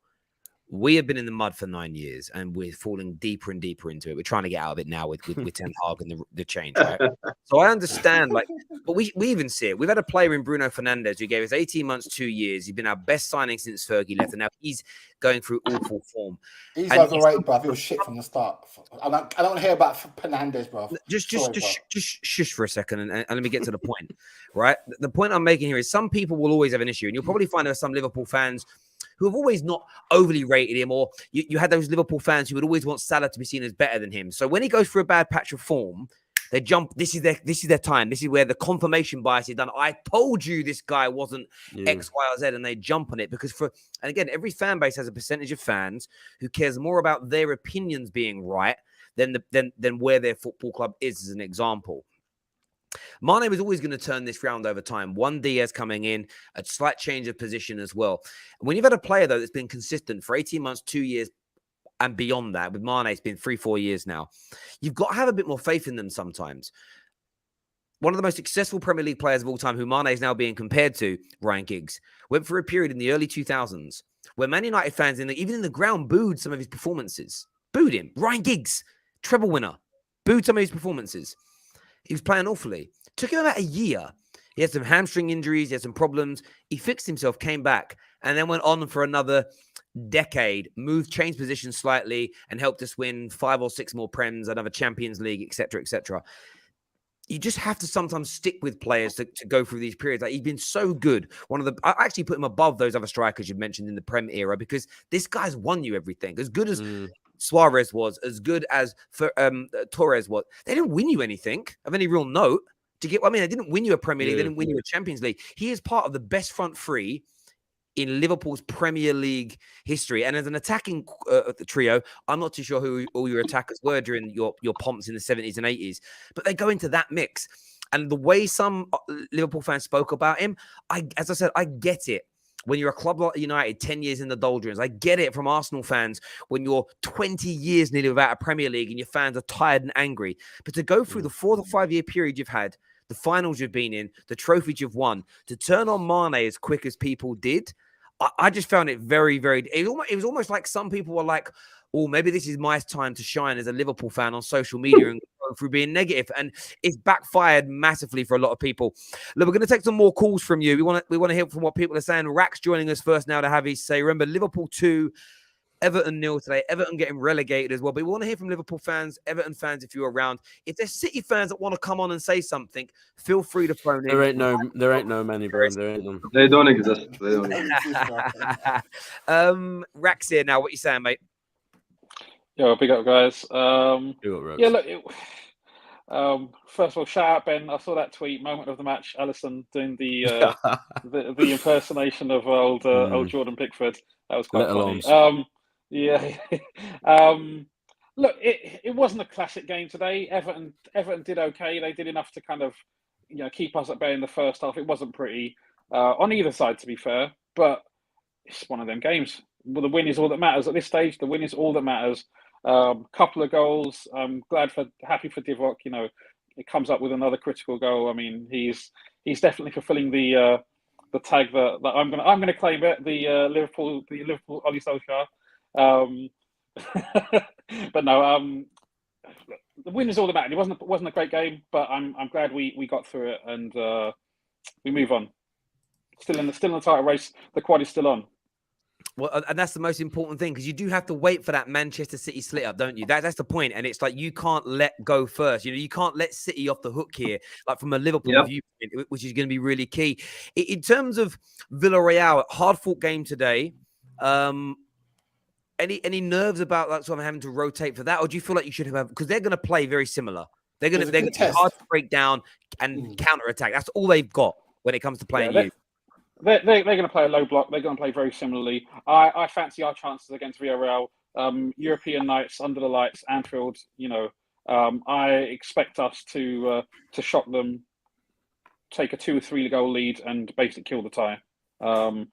we have been in the mud for 9 years, and we're falling deeper and deeper into it. We're trying to get out of it now with Ten Hag and the change, right? So I understand, like, but we even see it. We've had a player in Bruno Fernandes who gave us 18 months, 2 years. He's been our best signing since Fergie left, and now he's going through awful form. He's overrated, bro. He was shit from the start. I don't want to hear about Fernandes, bro. Just shush for a second, and let me get to the point, right? The point I'm making here is some people will always have an issue, and you'll probably find there are some Liverpool fans who have always not overly rated him, or you had those Liverpool fans who would always want Salah to be seen as better than him. So when he goes through a bad patch of form, they jump. This is their time. This is where the confirmation bias is done. I told you this guy wasn't X, Y, or Z, and they jump on it because and again, every fan base has a percentage of fans who cares more about their opinions being right than where their football club is, as an example. Mane was always going to turn this round over time. One Diaz coming in, a slight change of position as well. When you've had a player, though, that's been consistent for 18 months, 2 years, and beyond that, with Mane, it's been 3-4 years now. You've got to have a bit more faith in them sometimes. One of the most successful Premier League players of all time, who Mane is now being compared to, Ryan Giggs, went through a period in the early 2000s where Man United fans, even in the ground, booed some of his performances. Booed him. Ryan Giggs, treble winner, booed some of his performances. He was playing awfully. Took him about a year. He had some hamstring injuries. He had some problems. He fixed himself, came back, and then went on for another decade, changed positions slightly, and helped us win 5 or 6 more Prems, another Champions League, etc., etc. You just have to sometimes stick with players to go through these periods. Like, he's been so good. I actually put him above those other strikers you mentioned in the Prem era because this guy's won you everything. As good as Suarez was, as good as Torres was, they didn't win you anything of any real note. They didn't win you a Premier League. They didn't win you a Champions League. He is part of the best front three in Liverpool's Premier League history. And as an attacking trio, I'm not too sure who all your attackers were during your pomps in the 70s and 80s, but they go into that mix. And the way some Liverpool fans spoke about him, as I said, I get it. When you're a club like United, 10 years in the doldrums, I get it from Arsenal fans when you're 20 years nearly without a Premier League and your fans are tired and angry. But to go through the 4 to 5 year period you've had, the finals you've been in, the trophies you've won, to turn on Mane as quick as people did, I just found it very, very... It was almost like some people were like, oh, maybe this is my time to shine as a Liverpool fan on social media and go through being negative. And it's backfired massively for a lot of people. Look, we're going to take some more calls from you. We want to hear from what people are saying. Rack's joining us first now to have his say. Remember, Liverpool 2, Everton 0 today. Everton getting relegated as well. But we want to hear from Liverpool fans, Everton fans, if you're around. If there's City fans that want to come on and say something, feel free to phone in. There ain't no many, bro. There ain't none. They don't exist. They don't exist. Rack's here now. What you saying, mate? Yo, big up, guys. Yeah, look. First of all, shout out Ben. I saw that tweet. Moment of the match. Alisson doing the impersonation of old Jordan Pickford. That was quite funny. Look, it wasn't a classic game today. Everton did okay. They did enough to kind of keep us at bay in the first half. It wasn't pretty on either side, to be fair, but it's one of them games. Well, the win is all that matters at this stage. The win is all that matters. Couple of goals. I'm happy for Divock. It comes up with another critical goal. I mean, he's definitely fulfilling the tag that I'm gonna claim it. The Liverpool Ollie Solskjaer. But no, the win is all that matters. It wasn't a great game, but I'm glad we got through it and we move on. Still in the title race. The quad is still on. Well, and that's the most important thing, because you do have to wait for that Manchester City split up, don't you? That's the point. And it's like you can't let go first. You can't let City off the hook here, like from a Liverpool viewpoint, which is going to be really key. In terms of Villarreal, hard fought game today. Any nerves about like sort of having to rotate for that, or do you feel like you should have, because they're going to play very similar? They're going to be hard to break down and counter attack. That's all they've got when it comes to playing you. They're going to play a low block. They're going to play very similarly. I fancy our chances against Villarreal. European nights under the lights, Anfield. I expect us to shock them, take a 2 or 3 goal lead, and basically kill the tie. And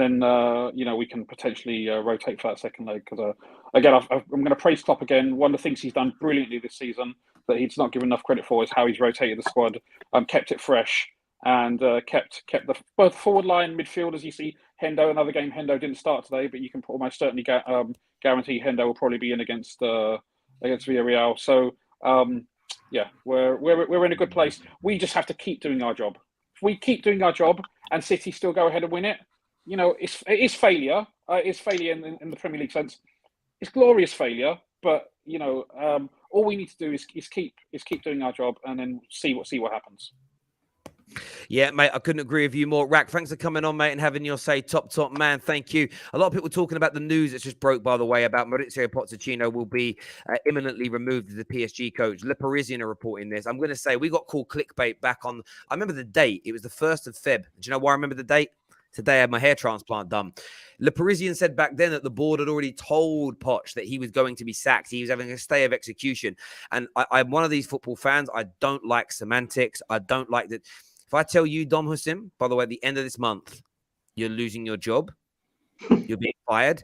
then we can potentially rotate for that second leg. Because again, I'm going to praise Klopp again. One of the things he's done brilliantly this season that he's not given enough credit for is how he's rotated the squad, kept it fresh, and kept both forward line midfielders. You see Hendo, another game Hendo didn't start today, but you can almost certainly guarantee Hendo will probably be in against Villarreal. So we're in a good place. We just have to keep doing our job. If we keep doing our job and City still go ahead and win it, it is failure. It's failure in the Premier League sense. It's glorious failure, but all we need to do is keep doing our job and then see what happens. Yeah, mate, I couldn't agree with you more. Rack, thanks for coming on, mate, and having your say. Top man, thank you. A lot of people talking about the news that's just broke, by the way, about Maurizio Pochettino will be imminently removed as the PSG coach. Le Parisien are reporting this. I'm going to say we got called clickbait back on, I remember the date. It was the 1st of Feb. Do you know why I remember the date? Today I had my hair transplant done. Le Parisien said back then that the board had already told Poch that he was going to be sacked. He was having a stay of execution. And I'm one of these football fans. I don't like semantics. I don't like that. If I tell you, Dom Hussein, by the way, at the end of this month, you're losing your job, you're being fired.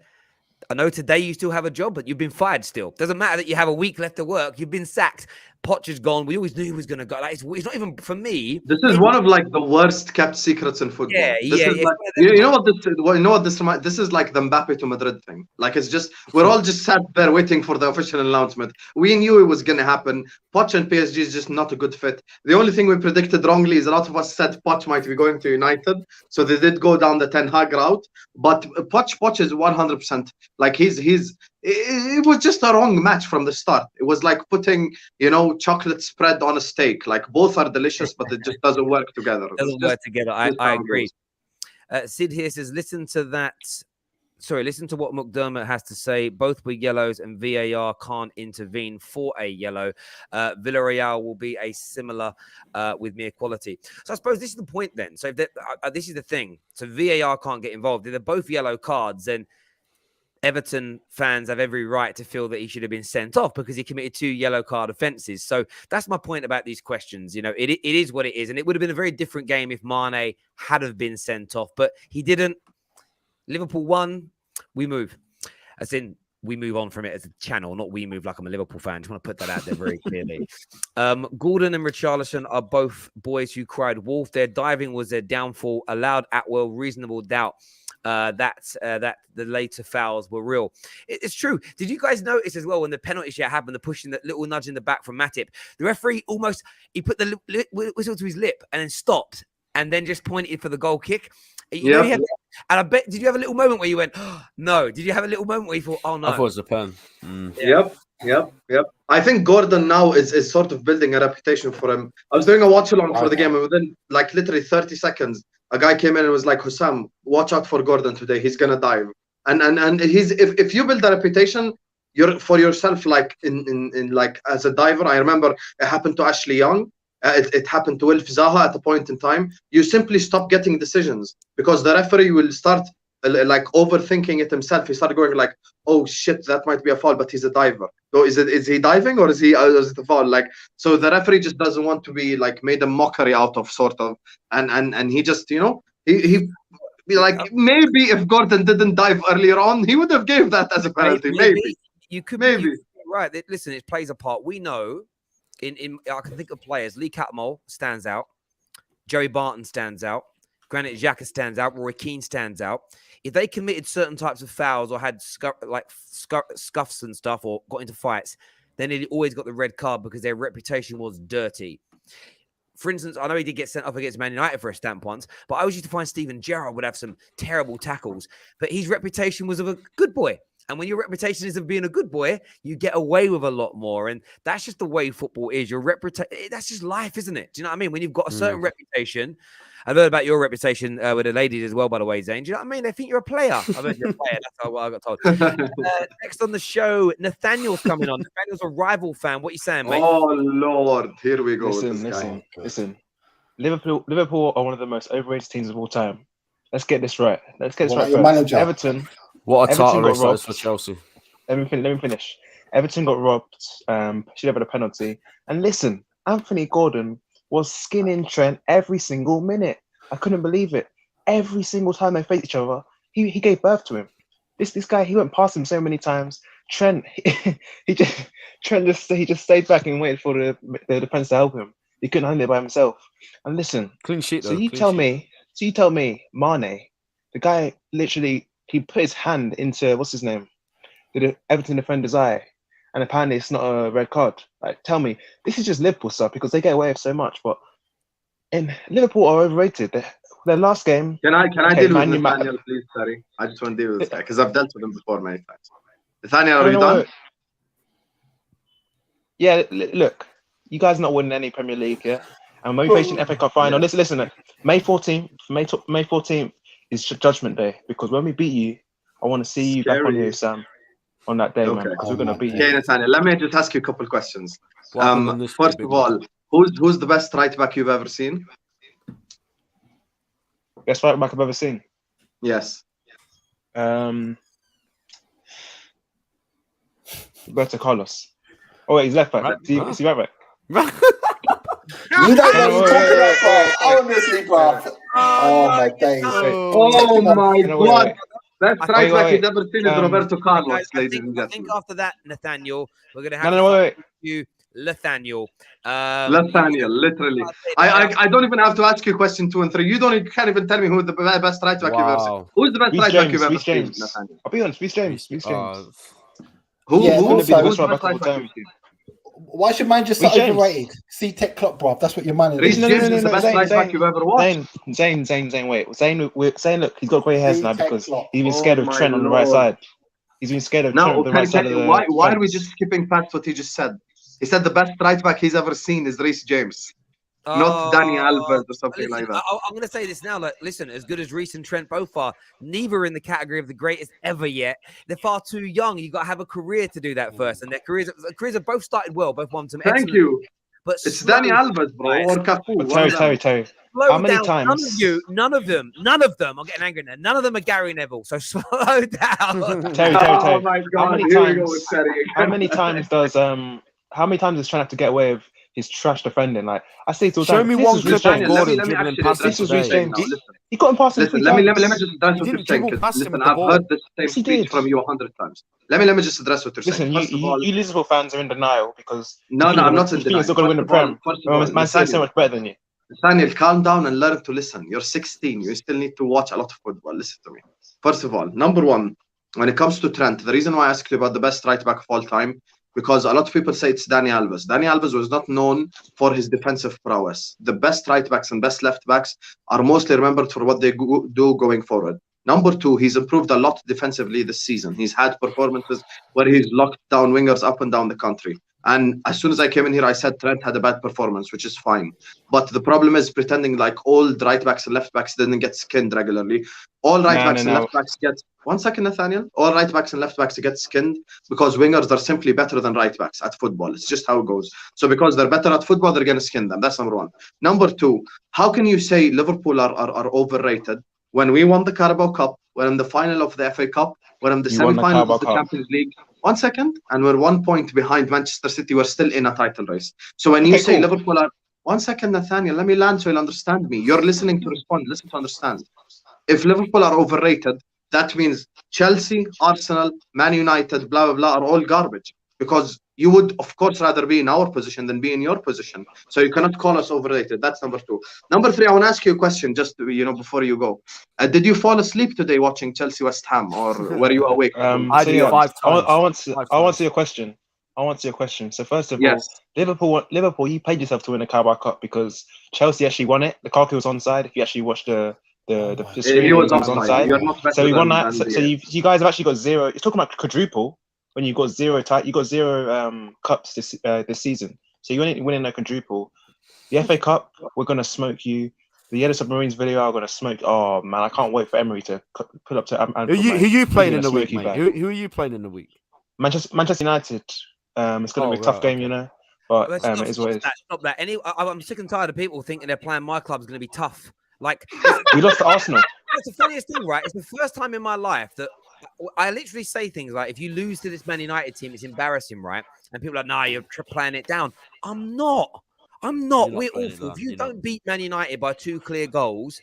I know today you still have a job, but you've been fired still. Doesn't matter that you have a week left to work. You've been sacked. Poch is gone. We always knew he was going to go. Like, it's not even for me. This is one of like the worst kept secrets in football. This is like, you know what this is like the Mbappe to Madrid thing. Like it's just we're all just sat there waiting for the official announcement. We knew it was going to happen. Poch and PSG is just not a good fit. The only thing we predicted wrongly is a lot of us said Poch might be going to United, so they did go down the Ten Hag route. But Poch is 100% like it was just a wrong match from the start. It was like putting, chocolate spread on a steak. Like both are delicious, but it just doesn't work together. I agree. Sid here says, listen to what McDermott has to say. Both were yellows and VAR can't intervene for a yellow. Villarreal will be a similar with mere quality. So I suppose this is the point then. So if this is the thing. So VAR can't get involved. If they're both yellow cards, then Everton fans have every right to feel that he should have been sent off because he committed 2 yellow card offences. So that's my point about these questions. It is what it is. And it would have been a very different game if Mane had have been sent off, but he didn't. Liverpool won. We move. As in, we move on from it as a channel, not we move like I'm a Liverpool fan. Just want to put that out there very clearly. Gordon and Richarlison are both boys who cried wolf. Their diving was their downfall. Allowed Atwell reasonable doubt that the later fouls were real. It's true. Did you guys notice as well when the penalty shot happened, the pushing, that little nudge in the back from Matip? The referee he put the whistle to his lip and then stopped and then just pointed for the goal kick. And I bet, did you have a little moment where you went, oh, no? Did you have a little moment where you thought, oh no? I thought it was a pen. Yep. I think Gordon now is sort of building a reputation for him. I was doing a watch along for the game, and within like literally 30 seconds, a guy came in and was like, Hussam, watch out for Gordon today. He's gonna dive. And he's if you build a reputation for yourself, like in like as a diver. I remember it happened to Ashley Young. It happened to Wilf Zaha at a point in time. You simply stop getting decisions because the referee will start like overthinking it himself. He started going like, "Oh shit, that might be a foul," but he's a diver. So is he diving or is it a foul? Like, so the referee just doesn't want to be like made a mockery out of, sort of, and he just he like maybe if Gordon didn't dive earlier on, he would have gave that as a penalty. Maybe. You could be right. Listen, it plays a part. We know. I can think of players. Lee Catmull stands out. Jerry Barton stands out. Granit Xhaka stands out. Roy Keane stands out. If they committed certain types of fouls or had scuffs and stuff or got into fights, then they always got the red card because their reputation was dirty. For instance, I know he did get sent off against Man United for a stamp once, but I always used to find Steven Gerrard would have some terrible tackles. But his reputation was of a good boy. And when your reputation is of being a good boy, you get away with a lot more. And that's just the way football is. Your reputation, that's just life, isn't it? Do you know what I mean? When you've got a certain reputation, I've heard about your reputation with the ladies as well, by the way, Zane. Do you know what I mean? They think you're a player. I've heard you're a player. That's what I got told. Next on the show, Nathaniel's coming on. Nathaniel's a rival fan. What are you saying, mate? Oh, Lord. Here we go. Listen. Liverpool are one of the most overrated teams of all time. Let's get this right. Manager. Everton. What a title race that robbed. is for Chelsea. Let me finish. Everton got robbed. Should have had a penalty. And listen, Anthony Gordon was skinning Trent every single minute. I couldn't believe it. Every single time they faced each other, he gave birth to him. This guy, he went past him so many times. Trent, he just stayed back and waited for the defense to help him. He couldn't handle it by himself. And listen, Clean sheet. So you tell me, Mane, the guy literally, he put his hand into what's his name, the Everton defender's eye, and apparently it's not a red card. Like, tell me, this is just Liverpool stuff because they get away with so much. But in Liverpool are overrated. Their last game. Can I deal with Nathaniel, please? Sorry, I just want to deal with this guy because I've dealt with him before many times. Nathaniel, are you done? Yeah, look, you guys are not winning any Premier League, yeah. And when we face an FA Cup final, listen, May 14th is Judgment Day because when we beat you, I want to see you back on here, Sam, on that day, man. Because we're gonna beat you. Okay, Nathaniel, let me just ask you a couple of questions. First of all, who's the best right back you've ever seen? Best right back I've ever seen. Yes. Roberto Carlos. Oh wait, he's left back. Is he right back? You don't know what you're talking about, bro. Honestly, bro. Oh my days. Oh my God. Best right back you've ever seen is Roberto Carlos, ladies and gentlemen. I think after that, Nathaniel, we're going to have you, Nathaniel. Nathaniel, literally. I don't even have to ask you question 2 and 3. You can't even tell me who the best right back you've ever seen. Who's the best right back you've ever seen, Nathaniel? I'll be honest, Reece James. Who's the best right back right of all time? Why should man just overrated? See Tech Klopp, bro. That's what your man is. Reece James is the best right back you've ever watched. Zane, wait. Zane, look, he's got grey hairs now because he's been scared of Trent on the right side. He's been scared of Trent on the right side of the Why are we just skipping past what he just said? He said the best right back he's ever seen is Reece James. Not Dani Alves or something like that. I'm going to say this now. Like, listen, as good as Reece and Trent both are, neither in the category of the greatest ever yet. They're far too young. You've got to have a career to do that first. And their careers have both started well. Both won some Thank you. But it's Dani Alves, bro, or Cafu. Terry. Slow How many down. times? None of them. I'm getting angry now. None of them are Gary Neville. So slow down. Terry. Oh my God. How many times does Trent have to get away with his trash defending? Like I say, to show me one clip of Gordon dribbling past this was Reece James. He got him past him. Listen, let me just address what you're saying. Listen, I've heard the same speech from you 100 times. Let me just address what you're saying. Listen, you Liverpool fans are in denial because no, I'm not in denial. He's not going to win the Prem. Man City is so much better than you. Daniel, calm down and learn to listen. You're 16. You still need to watch a lot of football. Listen to me. First of all, number one, when it comes to Trent, the reason why I asked you about the best right back of all time, because a lot of people say it's Dani Alves. Dani Alves was not known for his defensive prowess. The best right backs and best left backs are mostly remembered for what they do going forward. Number two, he's improved a lot defensively this season. He's had performances where he's locked down wingers up and down the country. And as soon as I came in here, I said Trent had a bad performance, which is fine. But the problem is pretending like all right backs and left backs didn't get skinned regularly. All right backs and left backs get... One second, Nathaniel. All right backs and left backs get skinned because wingers are simply better than right backs at football. It's just how it goes. So because they're better at football, they're going to skin them. That's number one. Number two, how can you say Liverpool are overrated when we won the Carabao Cup, we're in the final of the FA Cup, we're in the semi-final of the Champions League? 1 second, and we're 1 point behind Manchester City. We're still in a title race. So when you say Liverpool are... 1 second, Nathaniel, let me land so you'll understand me. You're listening to respond. Listen to understand. If Liverpool are overrated, that means Chelsea, Arsenal, Man United, blah, blah, blah, are all garbage. Because you would, of course, rather be in our position than be in your position. So you cannot call us overrated. That's number two. Number three, I want to ask you a question just, before you go. Did you fall asleep today watching Chelsea West Ham, or were you awake? I did 5 times. I want to see your question. I'll answer your question. So first of Yes. all, Liverpool, you played yourself to win the Carabao Cup because Chelsea actually won it. Lukaku was onside. If you actually watched the screen, He was he was offside. onside. You're not better So we won than that. So you guys have actually got 0. You're talking about quadruple when you got 0 cups this season. So you're only winning a quadruple. The FA Cup, we're gonna smoke you. The Yellow Submarines video are gonna smoke. Oh man, I can't wait for Emery to put up to. Who you playing in the week, mate? Who are you playing in the week? Manchester United. It's gonna be a tough game, you know. But it is what it is. Stop that. I'm sick and tired of people thinking they're playing my club's going to be tough. Like We lost to Arsenal. it's the funniest thing, right? It's the first time in my life that I literally say things like, if you lose to this Man United team, it's embarrassing, right? And people are like, nah, you're playing it down. I'm not. We're awful. If you don't beat Man United by 2 clear goals,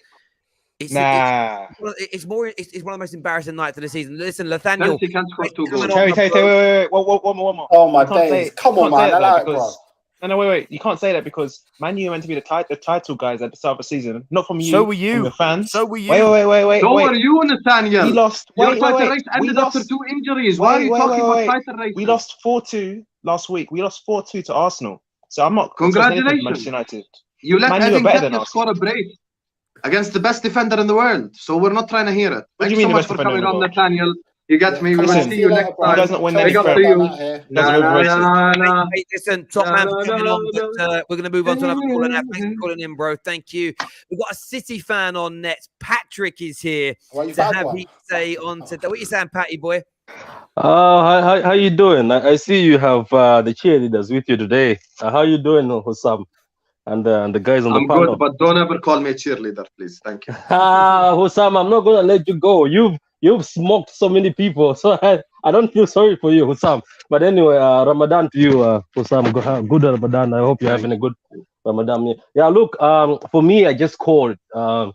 it's one of the most embarrassing nights of the season. Listen, Nathaniel. Chelsea can't score 2 goals. Wait. One more. Oh my days! Come on, man. I like it, bro. No, wait. You can't say that because Man U are meant to be the title guys at the start of the season, not from you. So were you. From the fans. So were you. Wait. So were you, Nathaniel. We lost. Your title race ended after 2 injuries. Why are you talking about title race? We lost 4-2 last week. We lost 4-2 to Arsenal. So I'm not. Congratulations, Manchester United. You let Man U are Evan better than Ketia score a brace against the best defender in the world. So we're not trying to hear it. What do Thanks you so mean much the for best defender coming in the on, world? Nathaniel. You get me. We will Listen, see you next time. He doesn't win any Big up to credit. you. Hey, listen, top man for coming on. But, we're going to move on to another caller now. Thanks for calling in, bro. Thank you. We've got a City fan on net. Patrick is here to have his say on today. What are you saying, Patty boy? How you doing? I see you have the cheerleaders with you today. How you doing, Hussam? And the guys on the panel. I'm good, but don't ever call me a cheerleader, please. Thank you. Hussam, I'm not gonna let you go. You've smoked so many people, so I don't feel sorry for you, Hussam. But anyway, Ramadan to you, Hussam. Good Ramadan. I hope you're having a good Ramadan. Yeah, look, for me, I just called. I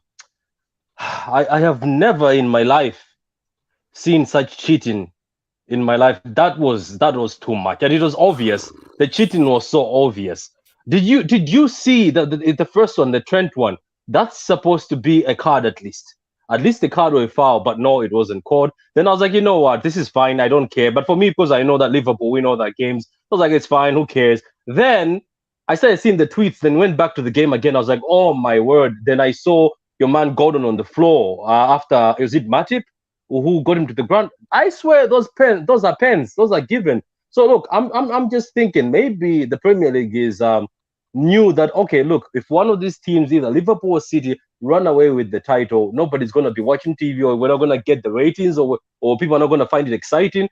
have never in my life seen such cheating in my life. That was too much, and it was obvious. The cheating was so obvious. Did you see the first one, the Trent one? That's supposed to be a card at least. At least the card was a foul, but no, it wasn't called. Then I was like, you know what? This is fine. I don't care. But for me, because I know that Liverpool, we know that games, I was like, it's fine. Who cares? Then I started seeing the tweets. Then went back to the game again. I was like, oh my word. Then I saw your man Gordon on the floor after, is it Matip who got him to the ground? I swear those are pens. Those are given. So look, I'm just thinking maybe the Premier League is knew that, okay, look, if one of these teams, either Liverpool or City, run away with the title, nobody's going to be watching TV, or we're not going to get the ratings, or people are not going to find it exciting.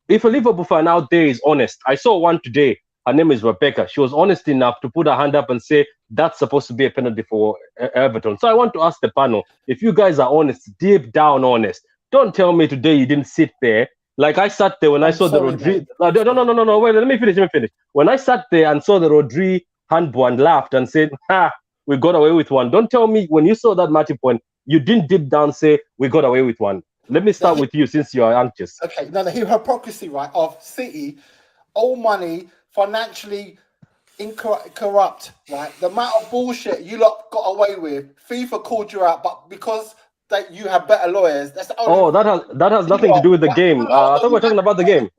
If a Liverpool fan out there is honest, I saw one today, her name is Rebecca. She was honest enough to put her hand up and say that's supposed to be a penalty for Everton. So I want to ask the panel, if you guys are honest, deep down honest, don't tell me today you didn't sit there. Like I sat there when I saw the Rodri. No. Wait, let me finish. When I sat there and saw the Rodri handball and laughed and said, we got away with one. Don't tell me when you saw that Matip point, you didn't deep down say, we got away with one. Let me start with you since you are anxious. Okay, now the hypocrisy, right, of City, all money, financially corrupt, right? The amount of bullshit you lot got away with, FIFA called you out, but because that you have better lawyers, that's the only that has nothing to do with the game. I thought we were talking about the game.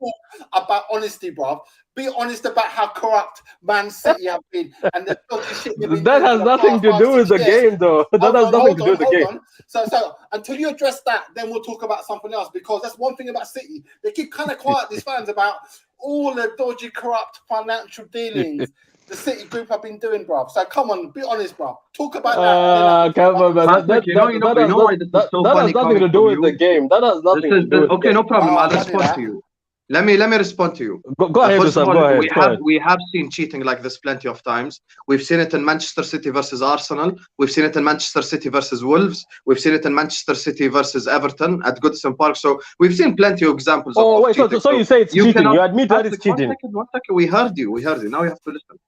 About honesty, bruv. Be honest about how corrupt Man City have been and the dodgy shit they've been that has nothing to do with the game, though. That has nothing to do with the game. So until you address that, then we'll talk about something else, because that's one thing about City. They keep kind of quiet, these fans, about all the dodgy, corrupt financial dealings the City group have been doing, bruv. So come on, be honest, bruv. Talk about that. That has nothing to do with the game. That has nothing to do with okay, no problem. I'll respond to you. Let me respond to you. Go ahead, Sam. Go ahead. We have seen cheating like this plenty of times. We've seen it in Manchester City versus Arsenal. We've seen it in Manchester City versus Wolves. We've seen it in Manchester City versus Everton at Goodison Park. So we've seen plenty of examples. Oh, wait. So you say it's cheating? You admit that it's cheating? One second. We heard you. Now you have to listen.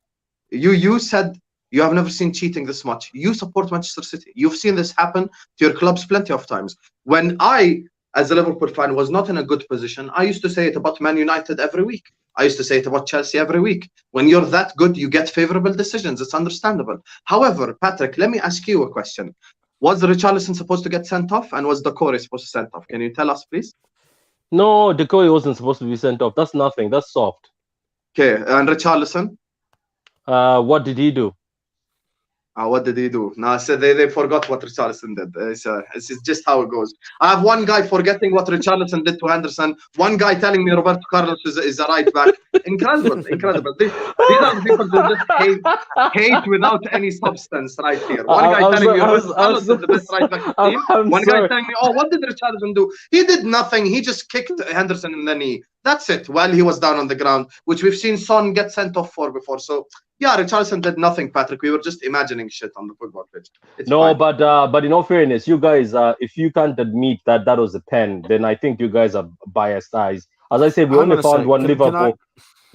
You said you have never seen cheating this much. You support Manchester City. You've seen this happen to your clubs plenty of times. When I, as a Liverpool fan, was not in a good position, I used to say it about Man United every week. I used to say it about Chelsea every week. When you're that good, you get favorable decisions. It's understandable. However, Patrick, let me ask you a question. Was Richarlison supposed to get sent off, and was Decore supposed to send off? Can you tell us, please? No, Decoy wasn't supposed to be sent off. That's nothing. That's soft. Okay, and Richarlison. What did he do? What did he do? No, I said they forgot what Richarlison did. It's just how it goes. I have one guy forgetting what Richarlison did to Henderson. One guy telling me Roberto Carlos is a right back. Incredible. These are the people that just hate without any substance right here. One guy telling me Roberto Carlos is the best right back of the team. One guy telling me, oh, what did Richarlison do? He did nothing. He just kicked Henderson in the knee. That's it. While he was down on the ground, which we've seen Son get sent off for before. So yeah, Richarlison did nothing, Patrick. We were just imagining shit on the football pitch. It's No, fine. but in all fairness, you guys, if you can't admit that was a pen, then I think you guys are biased eyes. As I said, we only found one Liverpool.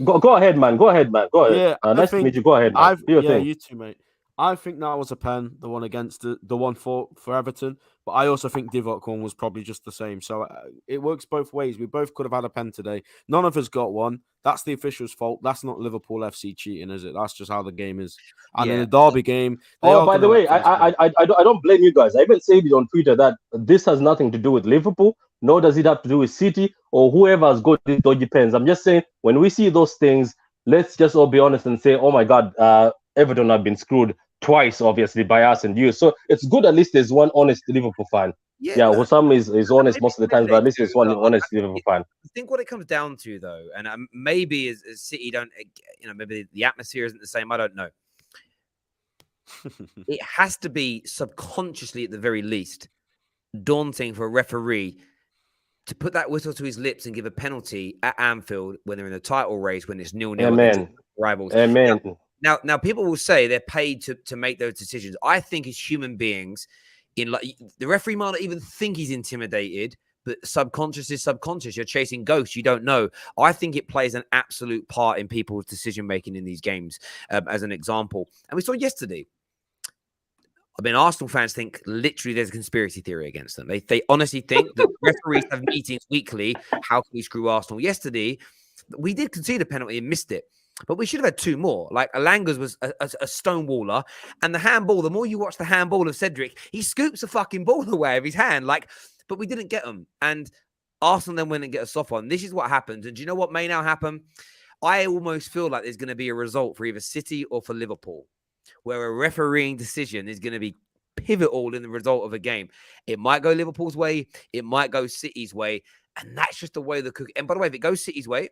Go ahead, man. Go ahead. Yeah, nice to meet you. Go ahead, man. You too, mate. I think that was a pen, the one against the one for Everton. But I also think Divock one was probably just the same. So it works both ways. We both could have had a pen today. None of us got one. That's the official's fault. That's not Liverpool FC cheating, is it? That's just how the game is. And in the derby game, by the way, I don't blame you guys. I even said it on Twitter that this has nothing to do with Liverpool, nor does it have to do with City or whoever has got these dodgy pens. I'm just saying, when we see those things, let's just all be honest and say, oh my God, Everton have been screwed twice, obviously, by us and you. So it's good at least there's one honest Liverpool fan. Yeah, Hussam is honest most of the time, but at least there's one honest Liverpool fan. I think what it comes down to, though, and maybe as City don't, maybe the atmosphere isn't the same. I don't know. It has to be subconsciously, at the very least, daunting for a referee to put that whistle to his lips and give a penalty at Anfield when they're in a title race, when it's 0-0 against rivals. Amen. Now, people will say they're paid to make those decisions. I think as human beings, the referee might not even think he's intimidated, but subconscious is subconscious. You're chasing ghosts. You don't know. I think it plays an absolute part in people's decision making in these games, as an example. And we saw yesterday. I mean, Arsenal fans think literally there's a conspiracy theory against them. They honestly think that referees have meetings weekly. How can we screw Arsenal? Yesterday, we did concede a penalty and missed it. But we should have had two more. Like Alanga's was a stonewaller. And the handball, the more you watch the handball of Cedric, he scoops the fucking ball away of his hand. But we didn't get them. And Arsenal then went and get a soft one. This is what happens. And do you know what may now happen? I almost feel like there's going to be a result for either City or for Liverpool, where a refereeing decision is going to be pivotal in the result of a game. It might go Liverpool's way. It might go City's way. And that's just the way the cookie. And by the way, if it goes City's way,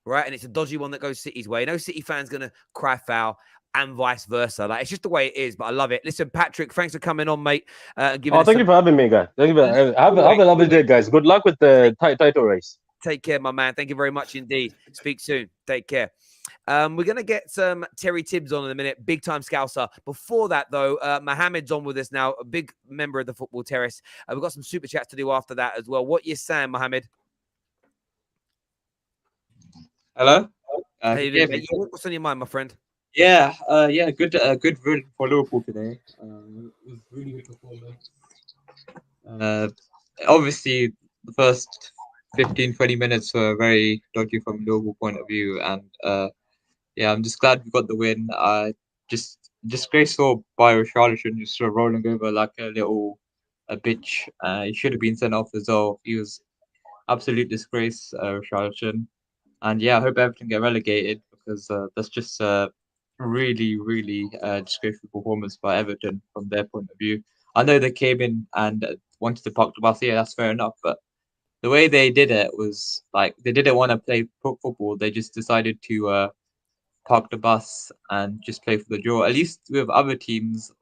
right, and it's a dodgy one that goes City's way, no City fan's going to cry foul and vice versa. It's just the way it is, but I love it. Listen, Patrick, thanks for coming on, mate. Thank you for having me, guys. Thank you have a lovely day, guys. Good luck with the title race. Take care, my man. Thank you very much indeed. Speak soon. Take care. We're going to get some Terry Tibbs on in a minute, big time Scouser. Before that, though, Mohammed's on with us now, a big member of the Football Terrace. We've got some super chats to do after that as well. What you saying, Mohammed? Hello. How you doing, mate? What's on your mind, my friend? Yeah, good win for Liverpool today. It was really good performance. Obviously, the first 15-20 minutes were very dodgy from a Liverpool point of view, and I'm just glad we got the win. Just disgraceful by Richarlison, just rolling over like a bitch. He should have been sent off as well. He was absolute disgrace, Richarlison. And I hope Everton get relegated, because that's just a really, really disgraceful performance by Everton from their point of view. I know they came in and wanted to park the bus. Yeah, that's fair enough. But the way they did it was like they didn't want to play football. They just decided to park the bus and just play for the draw. At least with other teams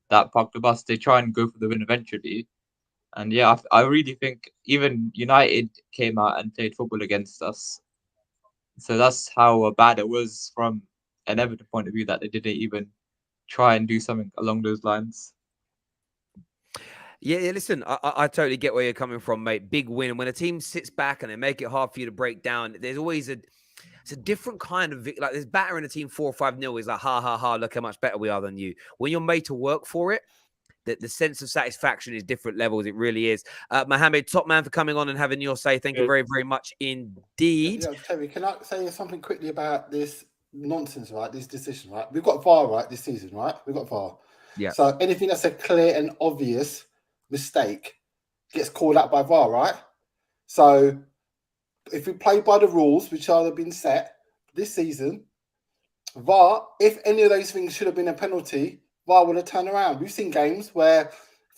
that park the bus, they try and go for the win eventually. And I really think even United came out and played football against us. So that's how bad it was from an Everton point of view, that they didn't even try and do something along those lines. Yeah, listen, I totally get where you're coming from, mate. Big win. When a team sits back and they make it hard for you to break down, there's always it's a different kind of, like, there's battering a team 4 or 5-0 is like, ha, ha, ha, look how much better we are than you. When you're made to work for it, the sense of satisfaction is different levels. It really is. Mohammed, top man for coming on and having your say. Thank you very, very much indeed. Yeah, Terry, can I say something quickly about this nonsense, right? This decision, right? We've got VAR, right, this season, right? We've got VAR. Yeah. So anything that's a clear and obvious mistake gets called out by VAR, right? So if we play by the rules which have been set this season, VAR, if any of those things should have been a penalty, VAR would have turned around. We've seen games where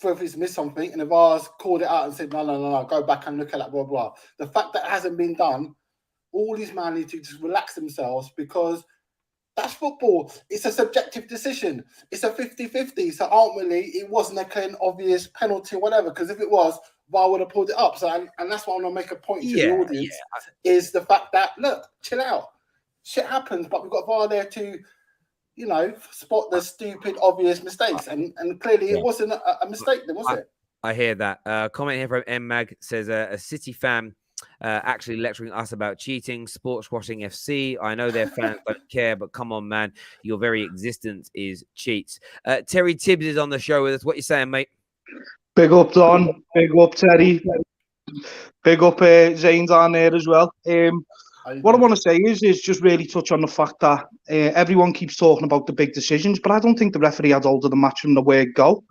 referees missed something and the VAR's called it out and said, no, go back and look at that, blah, blah. The fact that it hasn't been done, all these men need to just relax themselves because that's football. It's a subjective decision. It's a 50-50. So ultimately, it wasn't a clear and obvious penalty or whatever, because if it was, VAR would have pulled it up. So, and that's what I'm going to make a point to the audience, is the fact that, look, chill out. Shit happens, but we've got VAR there to, spot the stupid, obvious mistakes. And clearly it wasn't a mistake then, was it? I hear that. Comment here from M Mag says a City fan actually lecturing us about cheating, sports washing FC. I know their fans don't care, but come on, man, your very existence is cheats. Terry Tibbs is on the show with us. What you saying, mate? Big up, Don. Big up, Terry. Big up, Zane's on there as well. What I want to say is just really touch on the fact that everyone keeps talking about the big decisions, but I don't think the referee had hold of the match from the word go.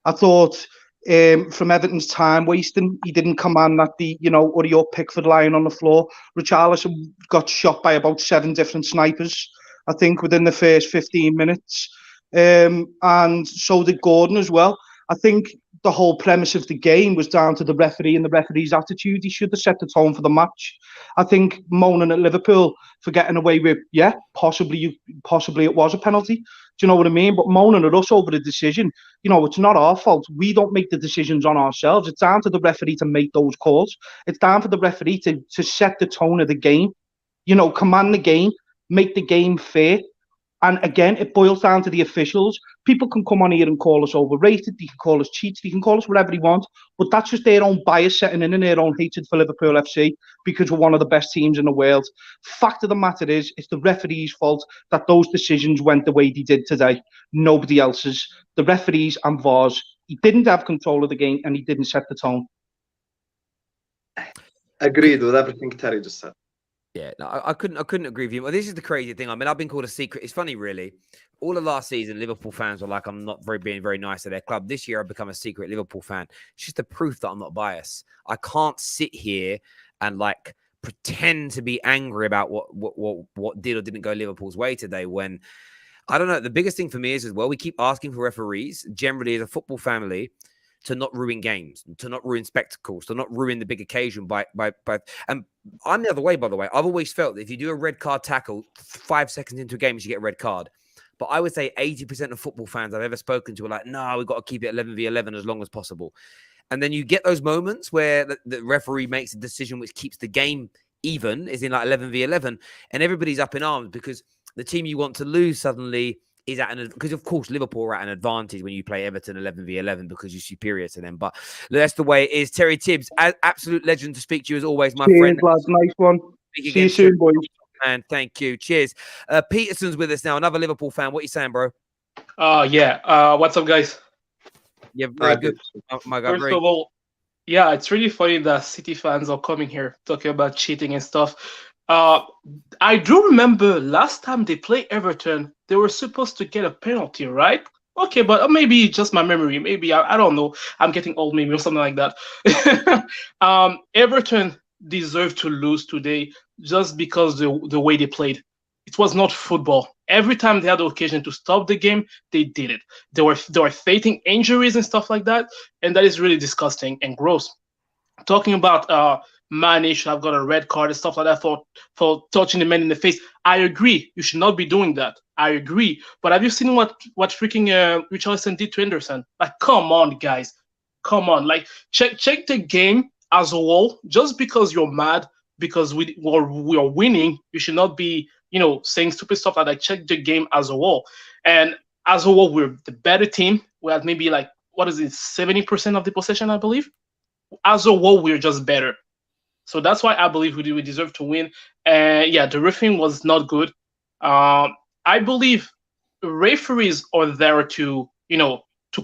I thought from Everton's time wasting, he didn't command that Uriel Pickford lying on the floor. Richarlison got shot by about 7 different snipers, I think, within the first 15 minutes. And so did Gordon as well. I think the whole premise of the game was down to the referee and the referee's attitude. He should have set the tone for the match. I think moaning at Liverpool for getting away with, possibly it was a penalty. Do you know what I mean? But moaning at us over the decision, it's not our fault. We don't make the decisions on ourselves. It's down to the referee to make those calls. It's down for the referee to set the tone of the game, command the game, make the game fair. And again, it boils down to the officials. People can come on here and call us overrated. They can call us cheats. They can call us whatever they want. But that's just their own bias setting in and their own hatred for Liverpool FC because we're one of the best teams in the world. Fact of the matter is, it's the referee's fault that those decisions went the way they did today. Nobody else's. The referees and VARs. He didn't have control of the game and he didn't set the tone. Agreed with everything Terry just said. Yeah, no, I couldn't agree with you. Well, this is the crazy thing. I mean, I've been called a secret. It's funny, really. All of last season, Liverpool fans were like, I'm not being very nice to their club. This year, I've become a secret Liverpool fan. It's just the proof that I'm not biased. I can't sit here and pretend to be angry about what did or didn't go Liverpool's way today. When I don't know. The biggest thing for me is as well, we keep asking for referees generally as a football family to not ruin games, to not ruin spectacles, to not ruin the big occasion by and I'm the other way, by the way. I've always felt that if you do a red card tackle 5 seconds into a game, you should get a red card. But I would say 80% of football fans I've ever spoken to are like, no, we've got to keep it 11v11 as long as possible. And then you get those moments where the referee makes a decision which keeps the game even, is in 11v11, and everybody's up in arms because the team you want to lose suddenly is because of course Liverpool are at an advantage when you play Everton 11v11 because you're superior to them. But that's the way it is. Terry Tibbs, absolute legend to speak to you as always, my friend. Lads, nice one. See you soon, boys. Man, thank you. Cheers. Peterson's with us now, another Liverpool fan. What are you saying, bro? What's up, guys? Yeah, very good. Oh, my God, First of all, it's really funny that City fans are coming here talking about cheating and stuff. I do remember last time they played Everton, they were supposed to get a penalty, right? Okay, but maybe just my memory. Maybe, I don't know. I'm getting old, maybe, or something like that. Everton deserved to lose today just because the way they played. It was not football. Every time they had the occasion to stop the game, they did it. They were faking injuries and stuff like that, and that is really disgusting and gross. Talking about Mane should have got a red card and stuff like that for touching the man in the face. I agree. You should not be doing that. I agree. But have you seen what freaking Richarlison did to Henderson? Like, come on, guys. Come on. Like, check the game as a whole. Just because you're mad because we are winning, you should not be, saying stupid stuff like that. Check the game as a whole. And as a whole, we're the better team. We had maybe 70% of the possession, I believe. As a whole, we're just better. So that's why I believe we deserve to win. The refereeing was not good. I believe referees are there to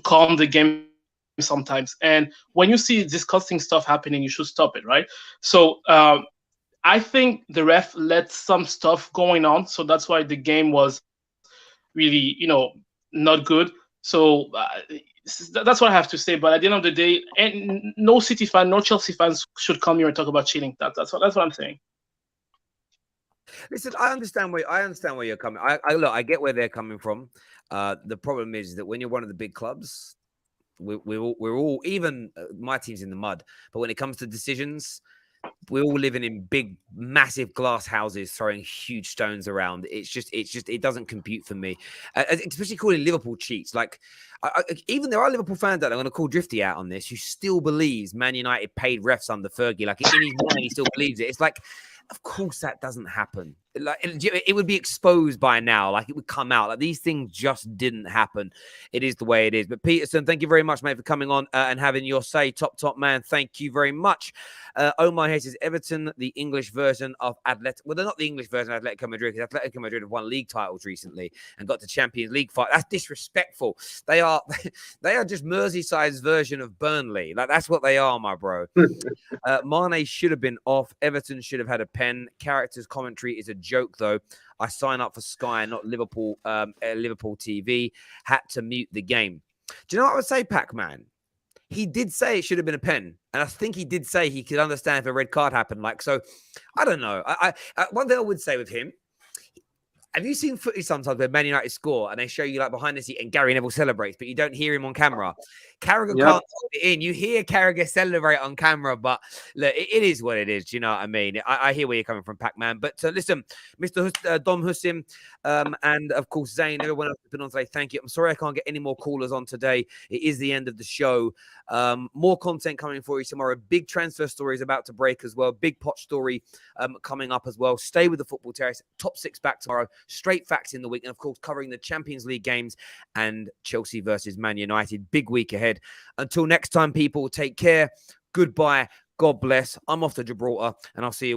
calm the game sometimes. And when you see disgusting stuff happening, you should stop it, right? So I think the ref let some stuff going on. So that's why the game was really, not good. So That's what I have to say. But at the end of the day, no City fan, no Chelsea fans should come here and talk about cheating. That's what I'm saying. Listen, I understand where you're coming. Look, I get where they're coming from. The problem is that when you're one of the big clubs, we're all even my team's in the mud. But when it comes to decisions, we're all living in big, massive glass houses, throwing huge stones around. It doesn't compute for me, especially calling Liverpool cheats. Like, even there are Liverpool fans that are going to call Drifty out on this, who still believes Man United paid refs under Fergie. Like, in his mind, he still believes it. It's like, of course that doesn't happen. Like, it would be exposed by now. Like, it would come out. Like, these things just didn't happen. It is the way it is. But Peterson, thank you very much, mate, for coming on and having your say. Top man. Thank you very much. Omar here says Everton, the English version of Atletico. Well, they're not the English version of Atletico Madrid, because Atletico Madrid have won league titles recently and got to Champions League fight. That's disrespectful. They are just Merseyside's version of Burnley. Like, that's what they are, my bro. Mane should have been off. Everton should have had a pen. Characters commentary is a joke, though. I sign up for Sky, not Liverpool. Liverpool TV had to mute the game. Do you know what I would say, Pac-Man? He did say it should have been a pen, and I think he did say he could understand if a red card happened. Like, so, I don't know. I one thing I would say with him. Have you seen footage sometimes where Man United score and they show you like behind the seat and Gary Neville celebrates, but you don't hear him on camera? Carragher can't hold it in. You hear Carragher celebrate on camera, but look, it is what it is. Do you know what I mean? I hear where you're coming from, Pac-Man. But listen, Mr. Dom Hussein, and of course Zane, everyone else has been on today. Thank you. I'm sorry I can't get any more callers on today. It is the end of the show. More content coming for you tomorrow. Big transfer stories about to break as well. Big Poch story coming up as well. Stay with the Football Terrace. Top 6 back tomorrow. Straight facts in the week. And of course, covering the Champions League games and Chelsea versus Man United. Big week ahead. Until next time, people, take care. Goodbye. God bless. I'm off to Gibraltar, and I'll see you